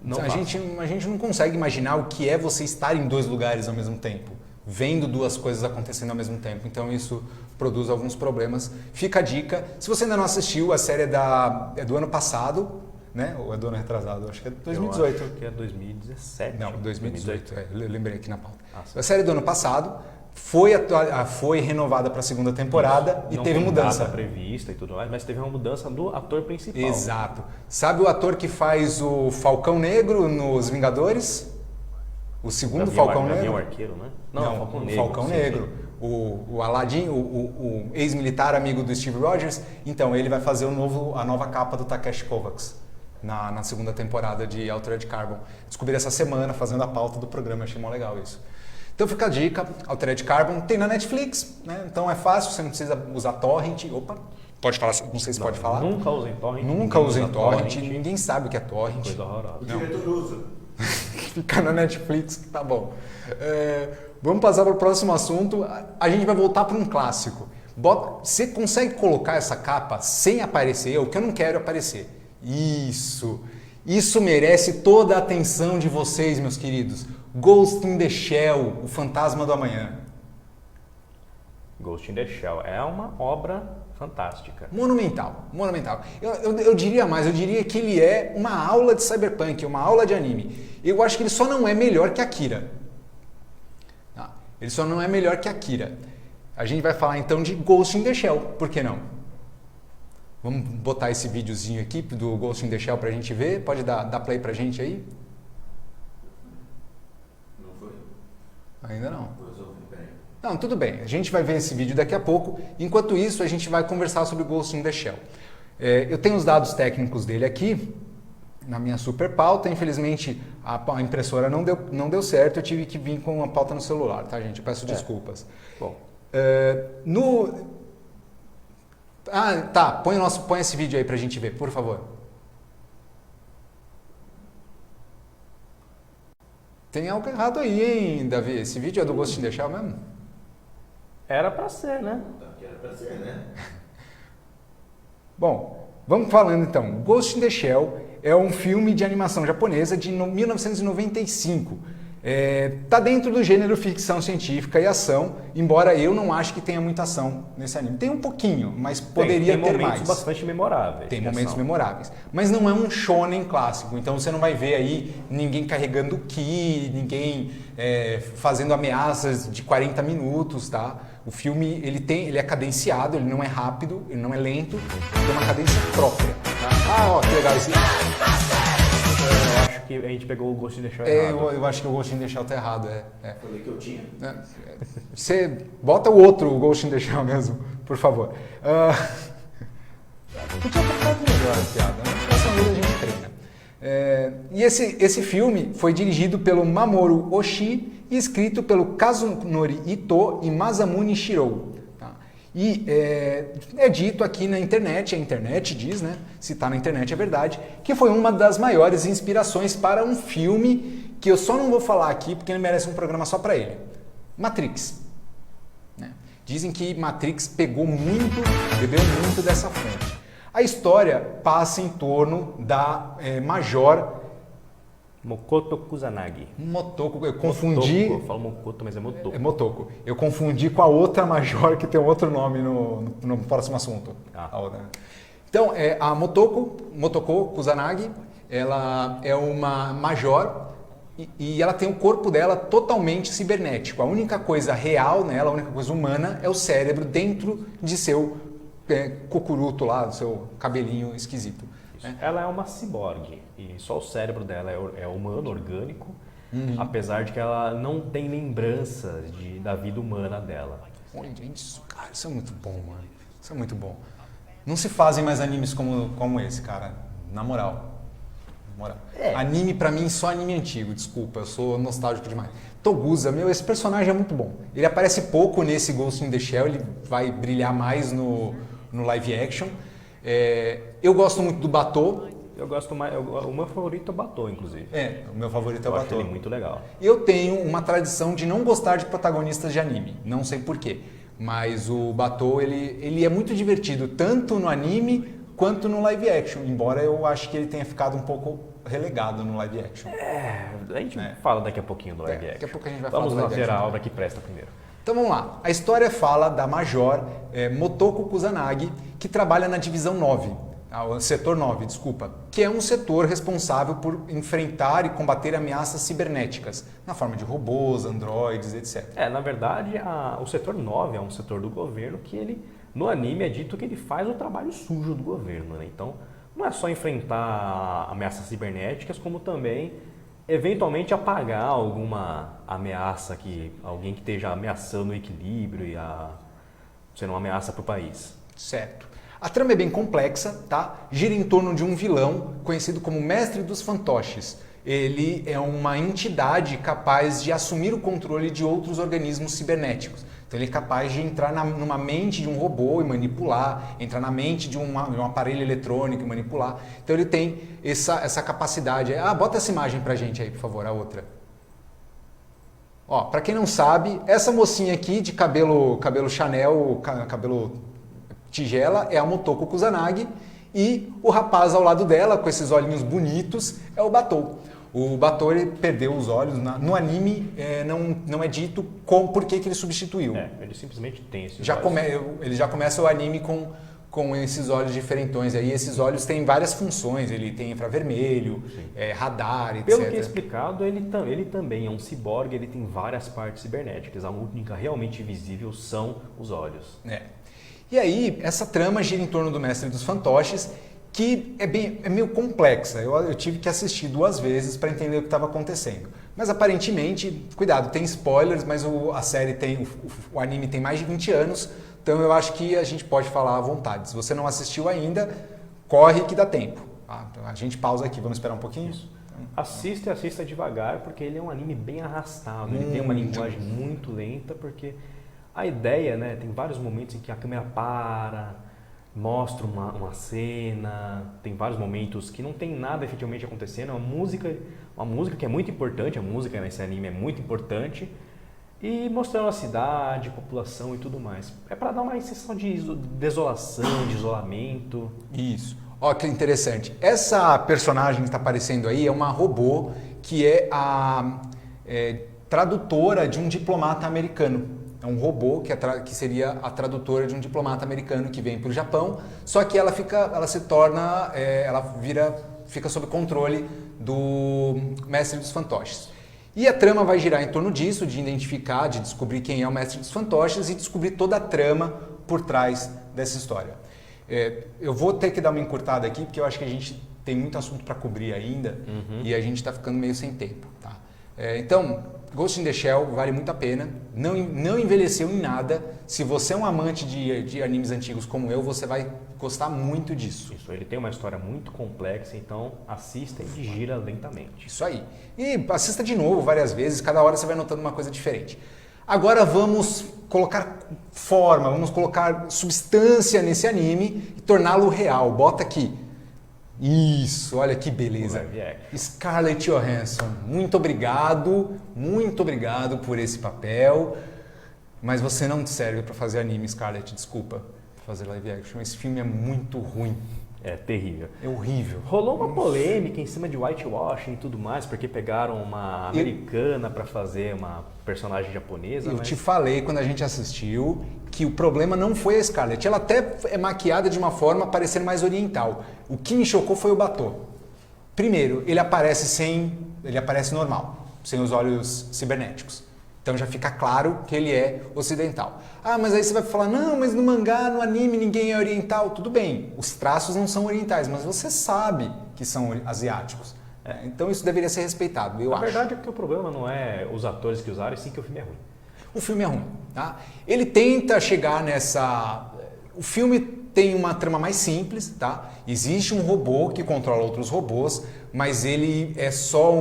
A gente não consegue imaginar o que é você estar em dois lugares ao mesmo tempo, vendo duas coisas acontecendo ao mesmo tempo, então isso produz alguns problemas. Fica a dica, se você ainda não assistiu, a série é do ano passado, né? Ou é do ano retrasado? Acho que é 2018. Eu acho que é 2017. Não, 2018. Eu lembrei aqui na pauta. A série do ano passado foi renovada para a segunda temporada e teve mudança. Não tem data prevista e tudo mais, mas teve uma mudança do ator principal. Exato. Sabe o ator que faz o Falcão Negro nos Vingadores? O segundo Falcão Negro? Gavião Arqueiro, né? Não, Falcão o Negro. Falcão Negro. O Aladdin, o ex-militar amigo do Steve Rogers. Então, ele vai fazer a nova capa do Takeshi Kovacs na segunda temporada de Altered Carbon. Descobri essa semana fazendo a pauta do programa, achei mó legal isso. Então fica a dica, Altered Carbon tem na Netflix, né? Então é fácil, você não precisa usar torrent. Opa, pode falar, não sei se pode falar. Nunca usem torrent. Nunca usem torrent, ninguém sabe o que é torrent. Coisa horrorosa. O diretor usa. Fica na Netflix, tá bom. Vamos passar para o próximo assunto, a gente vai voltar para um clássico. Você consegue colocar essa capa sem aparecer, o que eu não quero aparecer. Isso merece toda a atenção de vocês, meus queridos. Ghost in the Shell, o fantasma do amanhã. Ghost in the Shell é uma obra fantástica. Monumental. Eu diria mais, eu diria que ele é uma aula de cyberpunk, uma aula de anime. Eu acho que ele só não é melhor que Akira. Ele só não é melhor que Akira. A gente vai falar então de Ghost in the Shell, por que não? Vamos botar esse videozinho aqui do Ghost in the Shell pra gente ver. Pode dar play pra gente aí? Não foi? Ainda não. Peraí. Não, tudo bem. A gente vai ver esse vídeo daqui a pouco. Enquanto isso, a gente vai conversar sobre Ghost in the Shell. Eu tenho os dados técnicos dele aqui na minha super pauta. Infelizmente, a impressora não deu certo. Eu tive que vir com uma pauta no celular, tá, gente? Eu peço desculpas. Bom. Põe esse vídeo aí pra gente ver, por favor. Tem algo errado aí, hein, Davi? Esse vídeo é do Ghost in the Shell mesmo? Era pra ser, né? Que era pra ser, né? Bom, vamos falando então. Ghost in the Shell é um filme de animação japonesa de 1995. Tá dentro do gênero ficção científica e ação, embora eu não ache que tenha muita ação nesse anime. Tem um pouquinho, mas poderia ter mais. Tem momentos bastante memoráveis. Tem momentos memoráveis. Mas não é um shonen clássico, então você não vai ver aí ninguém carregando ki, ninguém fazendo ameaças de 40 minutos, tá? O filme ele é cadenciado, ele não é rápido, ele não é lento, ele tem uma cadência própria. Tá? Ó, que legal esse... Eu acho que a gente pegou o Ghost in the Shell errado. Eu acho que o Ghost in the Shell tá errado, Falei que eu tinha. Você bota o outro, o Ghost in the Shell mesmo, por favor. Podia ter ficado melhor a piada, né? Essa vez a gente treina. E esse filme foi dirigido pelo Mamoru Oshii e escrito pelo Kazunori Ito e Masamune Shirou. E é dito aqui na internet, a internet diz, né? Se tá na internet é verdade, que foi uma das maiores inspirações para um filme que eu só não vou falar aqui porque ele merece um programa só para ele. Matrix. Né? Dizem que Matrix bebeu muito dessa fonte. A história passa em torno da Major Mokoto Kusanagi. Motoko, eu confundi. Motoko, eu falo Mokoto, mas é Motoko. É Motoko. Eu confundi com a outra Major que tem outro nome no próximo assunto. A outra. Então, a Motoko Kusanagi, ela é uma Major e ela tem o corpo dela totalmente cibernético. A única coisa real nela, a única coisa humana é o cérebro dentro de seu cocuruto lá, do seu cabelinho esquisito. Ela é uma ciborgue e só o cérebro dela é humano, orgânico, apesar de que ela não tem lembranças da vida humana dela. Olha isso, cara, isso é muito bom, mano. Isso é muito bom. Não se fazem mais animes como esse, cara. Na moral. Anime pra mim só anime antigo, desculpa, eu sou nostálgico demais. Togusa, esse personagem é muito bom. Ele aparece pouco nesse Ghost in the Shell, ele vai brilhar mais no live action. Eu gosto muito do Batô. Eu gosto mais. O meu favorito é o Batô, inclusive. O meu favorito é o Batô. Eu acho ele muito legal. Eu tenho uma tradição de não gostar de protagonistas de anime. Não sei porquê. Mas o Batô, ele é muito divertido, tanto no anime quanto no live action. Embora eu acho que ele tenha ficado um pouco relegado no live action. A gente fala daqui a pouquinho do live action. Daqui a pouco a gente vai falar do Vamos live ver a action. obra que presta primeiro. Então vamos lá. A história fala da Major Motoko Kusanagi, que trabalha na divisão 9. Setor 9, desculpa, que é um setor responsável por enfrentar e combater ameaças cibernéticas, na forma de robôs, androides, etc. Na verdade, o setor 9 é um setor do governo que no anime é dito que ele faz o trabalho sujo do governo, né? Então, não é só enfrentar ameaças cibernéticas, como também, eventualmente, apagar alguma ameaça, alguém que esteja ameaçando o equilíbrio e sendo uma ameaça para o país. Certo. A trama é bem complexa, tá? Gira em torno de um vilão conhecido como Mestre dos Fantoches. Ele é uma entidade capaz de assumir o controle de outros organismos cibernéticos. Então ele é capaz de entrar numa mente de um robô e manipular, entrar na mente de um aparelho eletrônico e manipular. Então ele tem essa capacidade. Bota essa imagem pra gente aí, por favor, a outra. Ó, pra quem não sabe, essa mocinha aqui de cabelo Chanel, cabelo tigela, é a Motoko Kusanagi e o rapaz ao lado dela, com esses olhinhos bonitos, é o Batô. O Batô ele perdeu os olhos. No anime não é dito por que ele substituiu. Ele simplesmente tem esses olhos. Ele já começa o anime com esses olhos diferentões. Aí esses olhos têm várias funções. Ele tem infravermelho, radar, etc. Pelo que é explicado, ele também é um ciborgue, ele tem várias partes cibernéticas. A única realmente visível são os olhos. E aí, essa trama gira em torno do Mestre dos Fantoches, que é meio complexa. Eu tive que assistir 2 vezes para entender o que estava acontecendo. Mas aparentemente, cuidado, tem spoilers, mas a série o anime tem mais de 20 anos, então eu acho que a gente pode falar à vontade. Se você não assistiu ainda, corre que dá tempo. A gente pausa aqui, vamos esperar um pouquinho? Assista devagar, porque ele é um anime bem arrastado. Ele tem uma linguagem muito lenta, porque a ideia, né, tem vários momentos em que a câmera para, mostra uma cena, tem vários momentos que não tem nada efetivamente acontecendo, é uma música uma música que é muito importante, a música nesse anime é muito importante, e mostrando a cidade, população e tudo mais. É para dar uma sensação de desolação, de isolamento. Isso. Ó, que interessante. Essa personagem que está aparecendo aí é uma robô que é a tradutora de um diplomata americano. É um robô que seria a tradutora de um diplomata americano que vem para o Japão, só que ela fica sob controle do Mestre dos Fantoches. E a trama vai girar em torno disso, de identificar, de descobrir quem é o Mestre dos Fantoches e descobrir toda a trama por trás dessa história. Eu vou ter que dar uma encurtada aqui, porque eu acho que a gente tem muito assunto para cobrir ainda e a gente está ficando meio sem tempo. Tá? Então, Ghost in the Shell vale muito a pena, não envelheceu em nada. Se você é um amante de animes antigos como eu, você vai gostar muito disso. Isso, ele tem uma história muito complexa, então assista e digira lentamente. Isso aí. E assista de novo várias vezes, cada hora você vai notando uma coisa diferente. Agora vamos colocar forma, vamos colocar substância nesse anime e torná-lo real. Bota aqui. Isso, olha que beleza. Scarlett Johansson, muito obrigado por esse papel, mas você não serve para fazer anime, Scarlett, desculpa, para fazer live action. Esse filme é muito ruim. É terrível. É horrível. Rolou uma polêmica em cima de whitewashing e tudo mais, porque pegaram uma americana para fazer uma personagem japonesa. Eu te falei quando a gente assistiu que o problema não foi a Scarlett. Ela até é maquiada de uma forma parecendo mais oriental. O que me chocou foi o batom. Primeiro, ele aparece normal, sem os olhos cibernéticos. Então já fica claro que ele é ocidental. Ah, mas aí você vai falar, não, mas no mangá, no anime, ninguém é oriental. Tudo bem, os traços não são orientais, mas você sabe que são asiáticos. Então isso deveria ser respeitado, eu acho. Na verdade é que o problema não é os atores que usaram, e sim que o filme é ruim. O filme é ruim, tá? Ele tenta chegar nessa... O filme tem uma trama mais simples, tá? Existe um robô que controla outros robôs, mas ele é só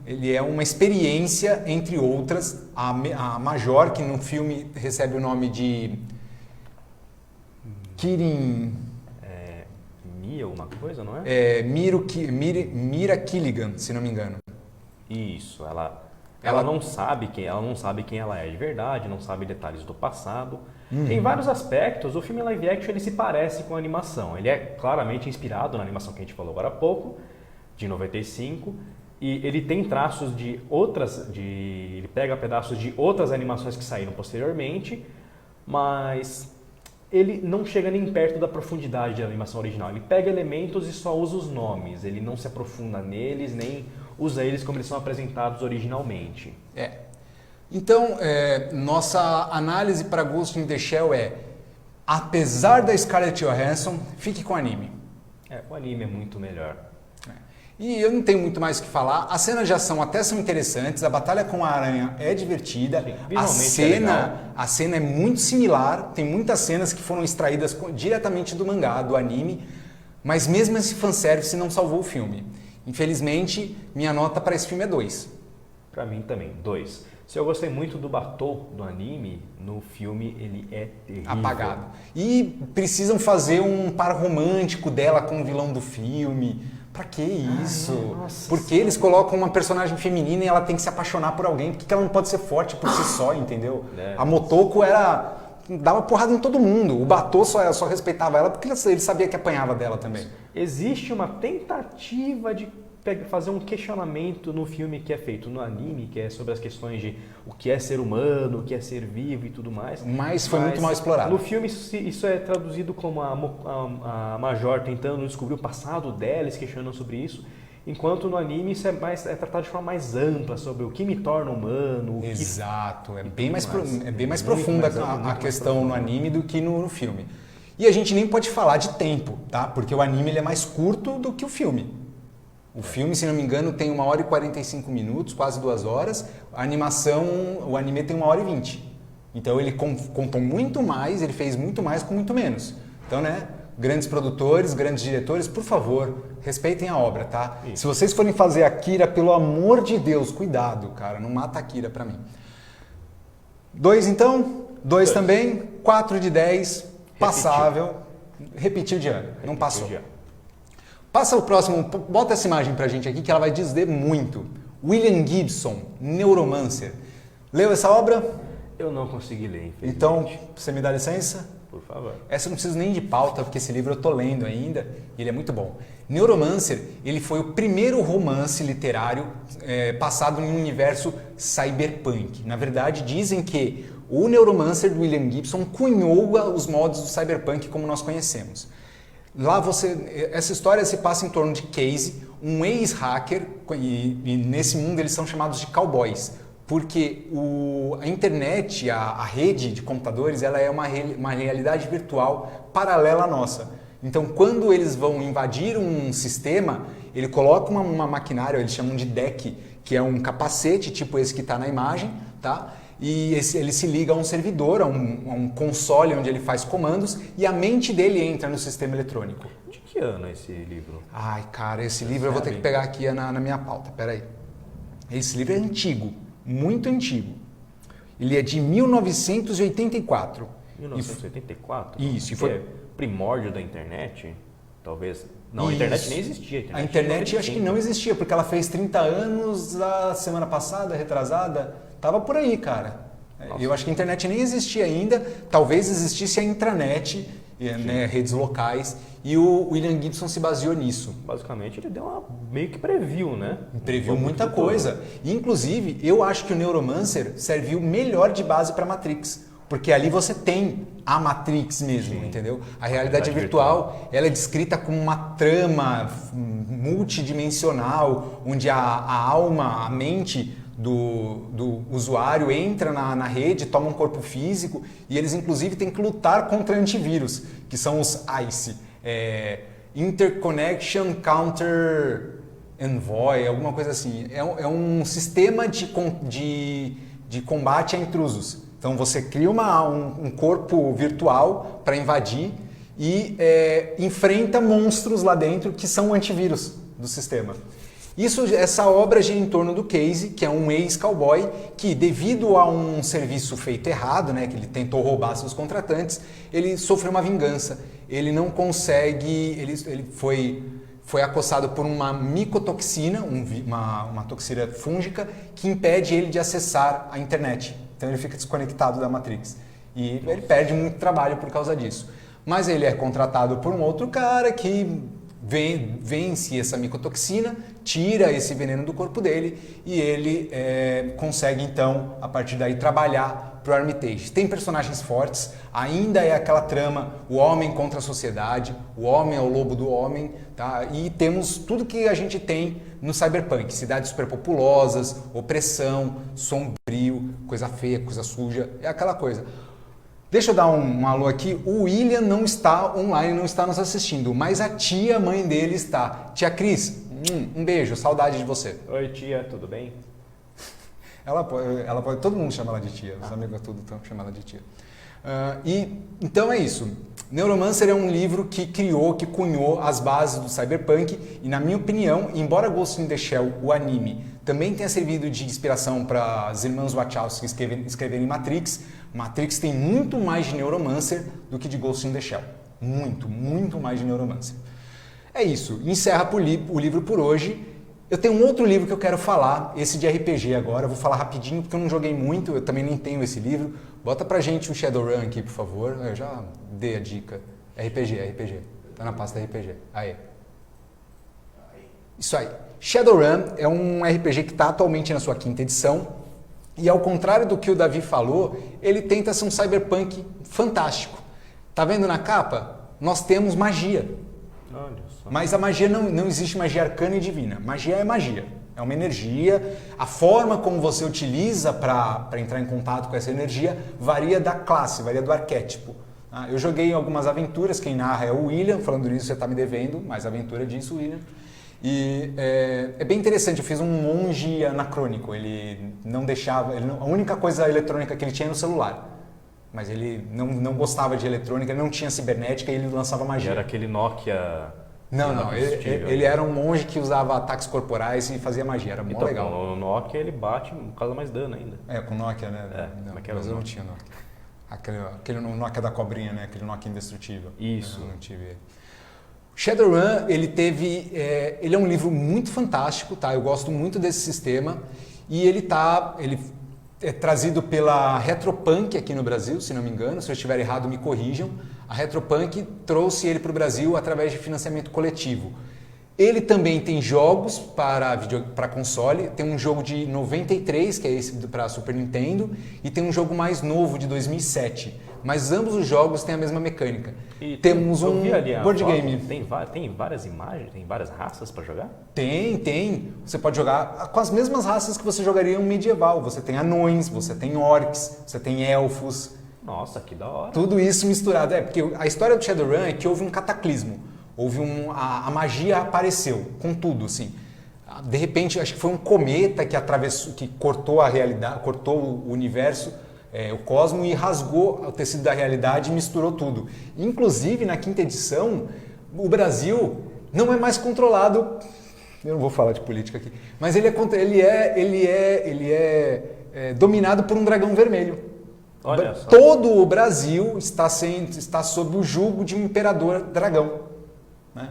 Ele é uma experiência, entre outras. A Major, que no filme recebe o nome de Kirin... Mia alguma coisa, não é? Mira Killigan, se não me engano. Isso, ela não sabe quem ela é de verdade, não sabe detalhes do passado. Em vários aspectos, o filme live action ele se parece com a animação. Ele é claramente inspirado na animação que a gente falou agora há pouco, de 95. E ele tem traços de outras, ele pega pedaços de outras animações que saíram posteriormente, mas ele não chega nem perto da profundidade da animação original. Ele pega elementos e só usa os nomes, ele não se aprofunda neles, nem usa eles como eles são apresentados originalmente. Então, nossa análise para Ghost in the Shell apesar da Scarlett Johansson, fique com o anime. O anime é muito melhor. E eu não tenho muito mais o que falar. As cenas de ação até são interessantes, a batalha com a aranha é divertida. Sim, a cena é muito similar, tem muitas cenas que foram extraídas diretamente do mangá, do anime, mas mesmo esse fanservice não salvou o filme. Infelizmente, minha nota para esse filme é 2. Para mim também, 2. Se eu gostei muito do batom do anime, no filme ele é terrível. Apagado. E precisam fazer um par romântico dela com o vilão do filme. Pra que isso? Porque eles colocam uma personagem feminina e ela tem que se apaixonar por alguém. Por que ela não pode ser forte por si só, entendeu? A Motoko dava porrada em todo mundo. O Batou só respeitava ela porque ele sabia que apanhava dela também. Existe uma tentativa de fazer um questionamento no filme que é feito no anime, que é sobre as questões de o que é ser humano, o que é ser vivo e tudo mais. Mas foi muito mal explorado. No filme isso é traduzido como a Major tentando descobrir o passado dela, se questionando sobre isso, enquanto no anime isso é tratado de forma mais ampla, sobre o que me torna humano. Exato, é bem mais profunda a questão no anime do que no filme. E a gente nem pode falar de tempo, tá? Porque o anime ele é mais curto do que o filme. O filme, se não me engano, tem 1 hora e 45 minutos, quase 2 horas. A animação, o anime tem 1 hora e 20. Então ele contou muito mais, ele fez muito mais com muito menos. Então, né, grandes produtores, grandes diretores, por favor, respeitem a obra, tá? Isso. Se vocês forem fazer Akira, pelo amor de Deus, cuidado, cara, não mata Akira pra mim. 2 então, 2 também, 4 de 10, passável. Repetiu de ano, não passou. Passa o próximo, bota essa imagem pra gente aqui que ela vai dizer muito. William Gibson, Neuromancer. Leu essa obra? Eu não consegui ler, infelizmente. Então, você me dá licença? Por favor. Essa eu não preciso nem de pauta, porque esse livro eu tô lendo ainda e ele é muito bom. Neuromancer, ele foi o primeiro romance literário passado em um universo cyberpunk. Na verdade, dizem que o Neuromancer do William Gibson cunhou os modos do cyberpunk como nós conhecemos. Lá essa história se passa em torno de Casey, um ex-hacker, e nesse mundo eles são chamados de cowboys, porque a internet, a rede de computadores, ela é uma realidade virtual paralela à nossa. Então, quando eles vão invadir um sistema, ele coloca uma maquinária, eles chamam de deck, que é um capacete, tipo esse que está na imagem, tá? E ele se liga a um servidor, a um console onde ele faz comandos, e a mente dele entra no sistema eletrônico. De que ano é esse livro? Ai, cara, esse livro eu vou ter que pegar aqui na minha pauta, peraí. Esse livro é antigo, muito antigo. Ele é de 1984. 1984? Isso, e foi... É primórdio da internet? Talvez. Não, a Isso. internet nem existia. A internet acho que não existia, porque ela fez 30 anos a semana passada, retrasada. Tava por aí, cara. Nossa. Eu acho que a internet nem existia ainda. Talvez existisse a intranet, né, redes locais. E o William Gibson se baseou nisso. Basicamente, ele deu meio que previu, né? Previu muita coisa. E, inclusive, eu acho que o Neuromancer serviu melhor de base para Matrix. Porque ali você tem a Matrix mesmo, Sim. entendeu? A realidade virtual, ela é descrita como uma trama multidimensional, onde a alma, a mente do usuário entra na rede, toma um corpo físico, e eles inclusive têm que lutar contra antivírus, que são os ICE, Interconnection Counter Envoy, alguma coisa assim. É um sistema de combate a intrusos. Então você cria um corpo virtual para invadir e enfrenta monstros lá dentro que são antivírus do sistema. Essa obra gira em torno do Casey, que é um ex-cowboy que, devido a um serviço feito errado, né, que ele tentou roubar seus contratantes, ele sofreu uma vingança. Ele não consegue, ele foi acossado por uma micotoxina, uma toxina fúngica, que impede ele de acessar a internet. Então ele fica desconectado da Matrix. E ele perde muito trabalho por causa disso. Mas ele é contratado por um outro cara que vence essa micotoxina, tira esse veneno do corpo dele e ele consegue então, a partir daí, trabalhar para o Armitage. Tem personagens fortes, ainda é aquela trama, o homem contra a sociedade, o homem é o lobo do homem, tá? E temos tudo que a gente tem no cyberpunk, cidades superpopulosas, opressão, sombrio, coisa feia, coisa suja, é aquela coisa. Deixa eu dar um alô aqui. O William não está online, não está nos assistindo, mas a tia, mãe dele, está. Tia Cris, um beijo, saudade de você. Oi tia, tudo bem? Ela pode, todo mundo chama ela de tia, os amigos tudo chamam ela de tia. Então é isso. Neuromancer é um livro que cunhou as bases do cyberpunk e, na minha opinião, embora Ghost in the Shell, o anime, também tenha servido de inspiração para as irmãs Wachowski escreverem Matrix, Matrix tem muito mais de Neuromancer do que de Ghost in the Shell. Muito, muito mais de Neuromancer. É isso. Encerra o livro por hoje. Eu tenho um outro livro que eu quero falar, esse de RPG agora. Eu vou falar rapidinho porque eu não joguei muito, eu também nem tenho esse livro. Bota pra gente um Shadowrun aqui, por favor. Eu já dei a dica. RPG. Tá na pasta RPG. Aí. Isso aí. Shadowrun é um RPG que está atualmente na sua 5ª edição. E ao contrário do que o Davi falou, ele tenta ser um cyberpunk fantástico. Tá vendo na capa? Nós temos magia. Olha só. Mas a magia não existe magia arcana e divina. Magia é magia. É uma energia. A forma como você utiliza para entrar em contato com essa energia varia da classe, varia do arquétipo. Eu joguei algumas aventuras, quem narra é o William. Falando nisso, você está me devendo mais aventura disso, William. E é bem interessante, eu fiz um monge anacrônico, ele não deixava, a única coisa eletrônica que ele tinha era o celular, mas ele não gostava de eletrônica, ele não tinha cibernética e ele lançava magia. E era aquele Nokia... Não, ele era um monge que usava ataques corporais e fazia magia, era mó então, legal. Com o Nokia ele bate, causa mais dano ainda. Com o Nokia, né? Mas eu não tinha Nokia. Aquele Nokia da cobrinha, né? Aquele Nokia indestrutível. Isso. Eu não tive ele. Shadowrun, ele é um livro muito fantástico, tá? Eu gosto muito desse sistema e ele é trazido pela Retropunk aqui no Brasil, se não me engano. Se eu estiver errado, me corrijam. A Retropunk trouxe ele para o Brasil através de financiamento coletivo. Ele também tem jogos para console, tem um jogo de 93, que é esse para Super Nintendo, e tem um jogo mais novo de 2007. Mas ambos os jogos têm a mesma mecânica. E temos um board game. Tem várias imagens, tem várias raças para jogar? Tem. Você pode jogar com as mesmas raças que você jogaria em um medieval. Você tem anões, você tem orcs, você tem elfos. Nossa, que da hora. Tudo isso misturado. Porque a história do Shadowrun é que houve um cataclismo. A magia apareceu com tudo, assim. De repente, acho que foi um cometa que cortou a realidade, cortou o universo, o cosmos, e rasgou o tecido da realidade e misturou tudo. Inclusive, na 5ª edição, o Brasil não é mais controlado. Eu não vou falar de política aqui, mas ele é dominado por um dragão vermelho. Olha só. Todo o Brasil está sob o jugo de um imperador dragão. Né?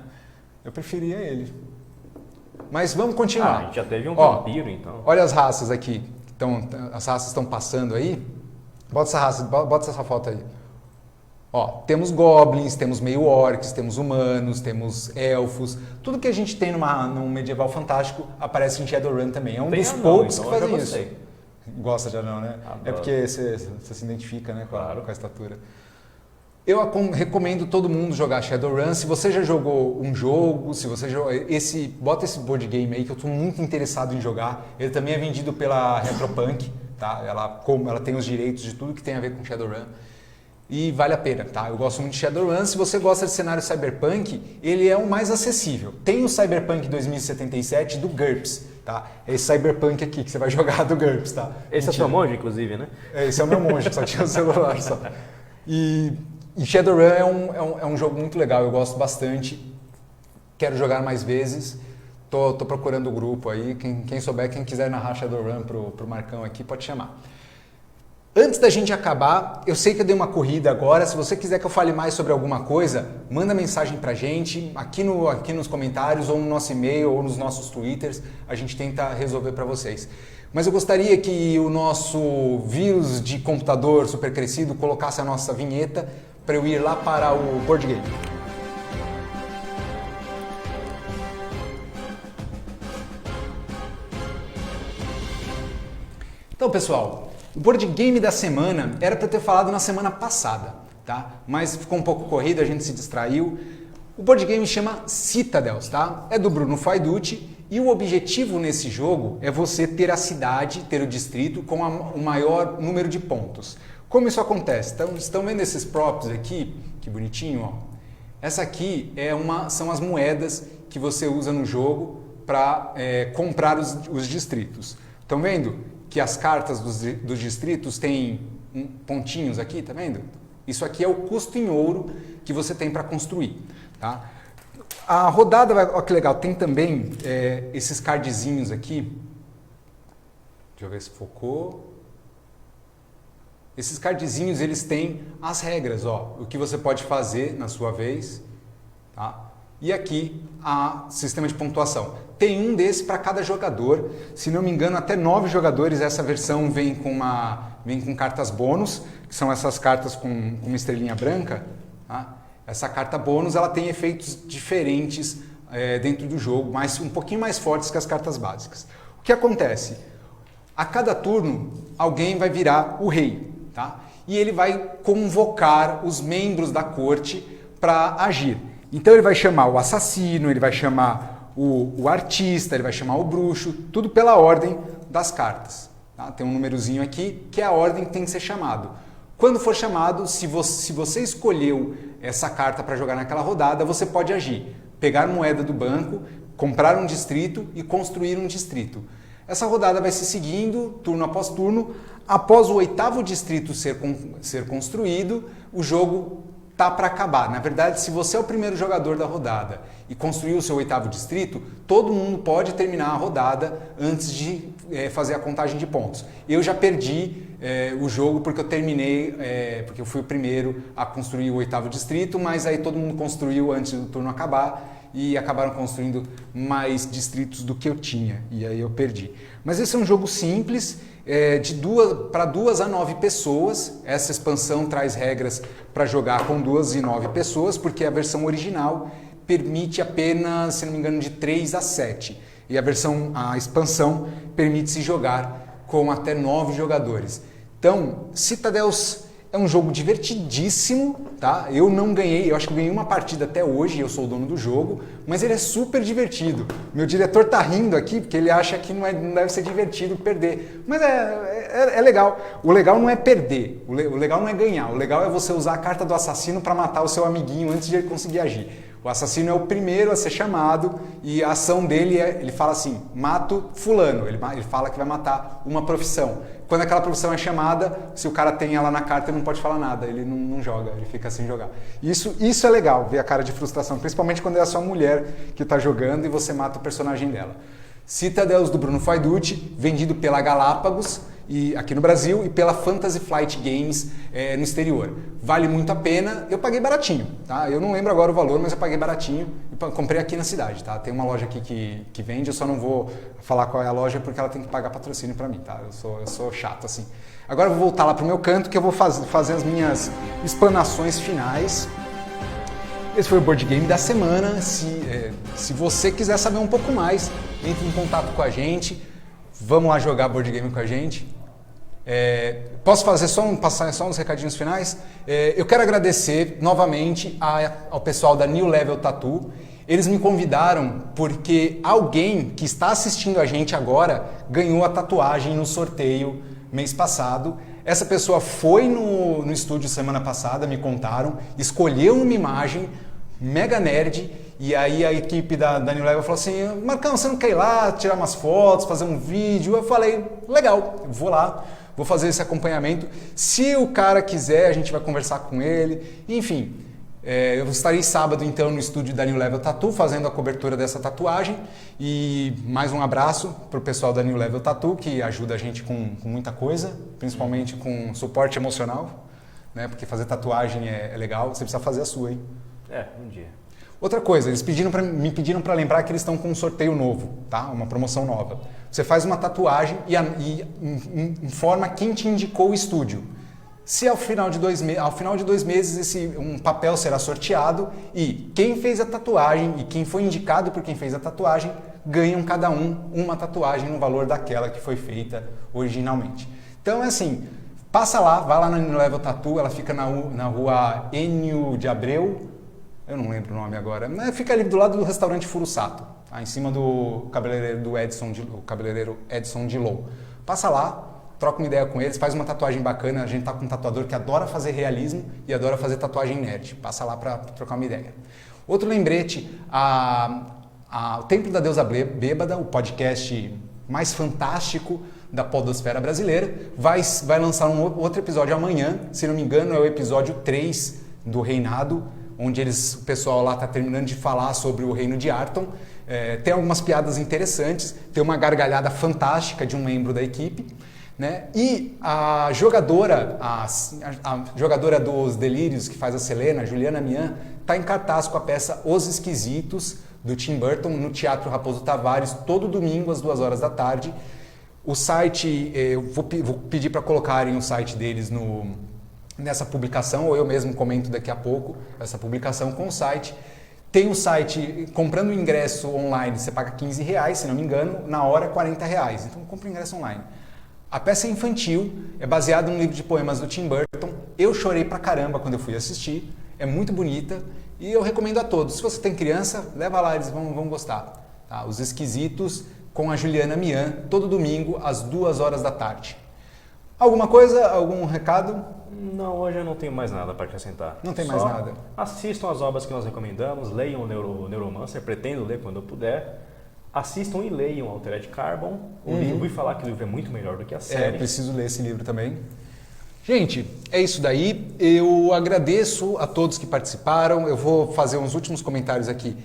Eu preferia ele. Mas vamos continuar. A gente já teve um vampiro, então. Olha as raças aqui. As raças estão passando aí. Bota essa foto aí. Temos goblins, temos meio orcs, temos humanos, temos elfos. Tudo que a gente tem num medieval fantástico aparece em Shadowrun também. É um dos poucos que fazem isso. Gosta de anão, né? Adoro. É porque você se identifica, né, com a estatura. Eu recomendo todo mundo jogar Shadowrun. Se você já jogou um jogo, bota esse board game aí que eu estou muito interessado em jogar. Ele também é vendido pela Retropunk, tá? Ela tem os direitos de tudo que tem a ver com Shadowrun e vale a pena, tá? Eu gosto muito de Shadowrun. Se você gosta de cenário cyberpunk, ele é o mais acessível. Tem o Cyberpunk 2077 do GURPS, tá? É esse cyberpunk aqui que você vai jogar do GURPS, tá? Esse é o seu monge, inclusive, né? Esse é o meu monge, que só tinha o celular só. E Shadowrun é um jogo muito legal, eu gosto bastante, quero jogar mais vezes, tô procurando o grupo aí, quem souber, quem quiser narrar Shadowrun pro Marcão aqui, pode chamar. Antes da gente acabar, eu sei que eu dei uma corrida agora, se você quiser que eu fale mais sobre alguma coisa, manda mensagem pra gente, aqui nos comentários, ou no nosso e-mail, ou nos nossos twitters, a gente tenta resolver para vocês. Mas eu gostaria que o nosso vírus de computador super crescido colocasse a nossa vinheta para eu ir lá para o board game. Então, pessoal, o board game da semana era para ter falado na semana passada, tá? Mas ficou um pouco corrido, a gente se distraiu. O board game chama Citadels, tá? É do Bruno Faiducci e o objetivo nesse jogo é você ter a cidade, ter o distrito com o maior número de pontos. Como isso acontece? Estão vendo esses props aqui? Que bonitinho, ó. Essa aqui são as moedas que você usa no jogo para comprar os distritos. Estão vendo que as cartas dos distritos têm pontinhos aqui, tá vendo? Isso aqui é o custo em ouro que você tem para construir, tá? A rodada, olha que legal, tem também esses cardzinhos aqui. Deixa eu ver se focou. Esses cardzinhos, eles têm as regras, ó, o que você pode fazer na sua vez, tá? E aqui, o sistema de pontuação. Tem um desse para cada jogador, se não me engano, até 9 jogadores. Essa versão vem com cartas bônus, que são essas cartas com uma estrelinha branca, tá? Essa carta bônus, ela tem efeitos diferentes dentro do jogo, um pouquinho mais fortes que as cartas básicas. O que acontece? A cada turno, alguém vai virar o rei. Tá? E ele vai convocar os membros da corte para agir. Então ele vai chamar o assassino, ele vai chamar o artista, ele vai chamar o bruxo, tudo pela ordem das cartas. Tá? Tem um númerozinho aqui que é a ordem que tem que ser chamado. Quando for chamado, se você escolheu essa carta para jogar naquela rodada, você pode agir. Pegar moeda do banco, comprar um distrito e construir um distrito. Essa rodada vai se seguindo, turno após turno. Após o 8º distrito ser construído, o jogo tá para acabar. Na verdade, se você é o primeiro jogador da rodada e construiu o seu 8º distrito, todo mundo pode terminar a rodada antes de fazer a contagem de pontos. Eu já perdi o jogo porque eu terminei, porque eu fui o primeiro a construir o 8º distrito, mas aí todo mundo construiu antes do turno acabar e acabaram construindo mais distritos do que eu tinha, e aí eu perdi. Mas esse é um jogo simples, para 2 a 9 pessoas. Essa expansão traz regras para jogar com 2 e 9 pessoas, porque a versão original permite apenas, se não me engano, de 3 a 7. E a expansão permite se jogar com até 9 jogadores. Então, Citadels é um jogo divertidíssimo, tá? Eu não ganhei, eu acho que eu ganhei uma partida até hoje, eu sou o dono do jogo, mas ele é super divertido. Meu diretor tá rindo aqui porque ele acha que não deve ser divertido perder, mas é legal. O legal não é perder, o legal não é ganhar, o legal é você usar a carta do assassino para matar o seu amiguinho antes de ele conseguir agir. O assassino é o primeiro a ser chamado e a ação dele ele fala assim, mato fulano, ele fala que vai matar uma profissão. Quando aquela profissão é chamada, se o cara tem ela na carta, ele não pode falar nada, ele não joga, ele fica sem jogar. Isso é legal, ver a cara de frustração, principalmente quando é a sua mulher que está jogando e você mata o personagem dela. Citadels do Bruno Faiducci, vendido pela Galápagos, aqui no Brasil, e pela Fantasy Flight Games no exterior. Vale muito a pena, eu paguei baratinho, tá? Eu não lembro agora o valor, mas eu paguei baratinho e comprei aqui na cidade, tá? Tem uma loja aqui que vende, eu só não vou falar qual é a loja porque ela tem que pagar patrocínio para mim, tá? Eu sou chato assim. Agora eu vou voltar lá pro meu canto que eu vou fazer as minhas explanações finais. Esse foi o Board Game da semana. Se você quiser saber um pouco mais, entre em contato com a gente. Vamos lá jogar Board Game com a gente. Posso passar só uns recadinhos finais? Eu quero agradecer novamente ao pessoal da New Level Tattoo. Eles me convidaram porque alguém que está assistindo a gente agora ganhou a tatuagem no sorteio mês passado. Essa pessoa foi no estúdio semana passada, me contaram, escolheu uma imagem mega nerd, e aí a equipe da New Level falou assim, Marcão, você não quer ir lá tirar umas fotos, fazer um vídeo? Eu falei, legal, vou lá, vou fazer esse acompanhamento. Se o cara quiser, a gente vai conversar com ele, enfim. Eu estarei sábado então no estúdio da New Level Tattoo fazendo a cobertura dessa tatuagem, e mais um abraço para o pessoal da New Level Tattoo que ajuda a gente com muita coisa, principalmente com suporte emocional, né? Porque fazer tatuagem é legal, você precisa fazer a sua, hein? Um dia. Outra coisa, eles me pediram para lembrar que eles estão com um sorteio novo, tá? Uma promoção nova. Você faz uma tatuagem e informa quem te indicou o estúdio. Se ao final de 2 meses um papel será sorteado e quem fez a tatuagem e quem foi indicado por quem fez a tatuagem ganham cada uma tatuagem no valor daquela que foi feita originalmente. Então é assim, passa lá, vai lá na New Level Tattoo, ela fica na rua Enio de Abreu, eu não lembro o nome agora, mas fica ali do lado do restaurante Furusato, tá? Em cima do cabeleireiro Edson Dillow. Passa lá, troca uma ideia com eles, faz uma tatuagem bacana. A gente tá com um tatuador que adora fazer realismo e adora fazer tatuagem nerd. Passa lá para trocar uma ideia. Outro lembrete, o Templo da Deusa Bêbada, o podcast mais fantástico da podosfera brasileira, vai lançar um outro episódio amanhã, se não me engano é o episódio 3 do Reinado, onde o pessoal lá está terminando de falar sobre o reino de Arton. Tem algumas piadas interessantes, tem uma gargalhada fantástica de um membro da equipe, né? E a jogadora dos Delírios, que faz a Selena, Juliana Mian, está em cartaz com a peça Os Esquisitos, do Tim Burton, no Teatro Raposo Tavares, todo domingo às 2 da tarde. O site, eu vou pedir para colocarem o site deles nessa publicação, ou eu mesmo comento daqui a pouco essa publicação com o site. Tem o site, comprando o ingresso online, você paga R$15, se não me engano, na hora R$40. Então compra o ingresso online. A peça é infantil, é baseada num livro de poemas do Tim Burton. Eu chorei pra caramba quando eu fui assistir, é muito bonita e eu recomendo a todos. Se você tem criança, leva lá, eles vão gostar. Tá? Os Esquisitos com a Juliana Mian, todo domingo às 2 da tarde. Alguma coisa, algum recado? Não, hoje eu não tenho mais nada para acrescentar. Não tem mais nada. Assistam as obras que nós recomendamos, leiam o Neuromancer, pretendo ler quando eu puder. Assistam e leiam Altered Carbon. O livro, ouvi falar que o livro é muito melhor do que a série. Preciso ler esse livro também. Gente, é isso daí. Eu agradeço a todos que participaram. Eu vou fazer uns últimos comentários aqui.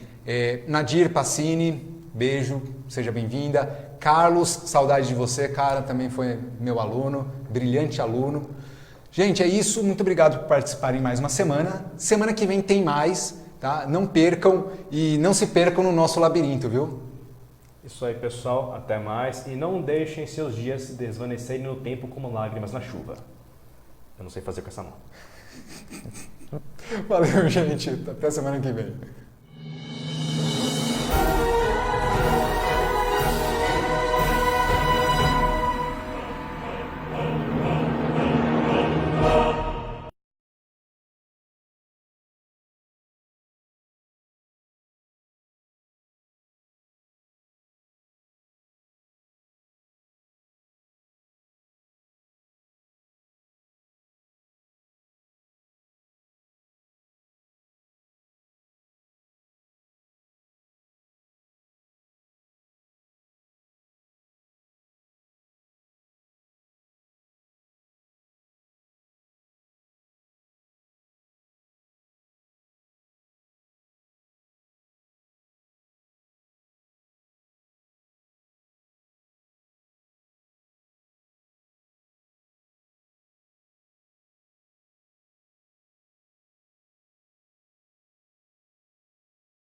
Nadir Passini, beijo, seja bem-vinda. Carlos, saudade de você, cara, também foi meu aluno, brilhante aluno. Gente, é isso. Muito obrigado por participarem mais uma semana. Semana que vem tem mais, tá? Não percam e não se percam no nosso labirinto, viu? Isso aí, pessoal. Até mais. E não deixem seus dias se desvanecerem no tempo como lágrimas na chuva. Eu não sei fazer com essa mão. Valeu, gente. Até semana que vem.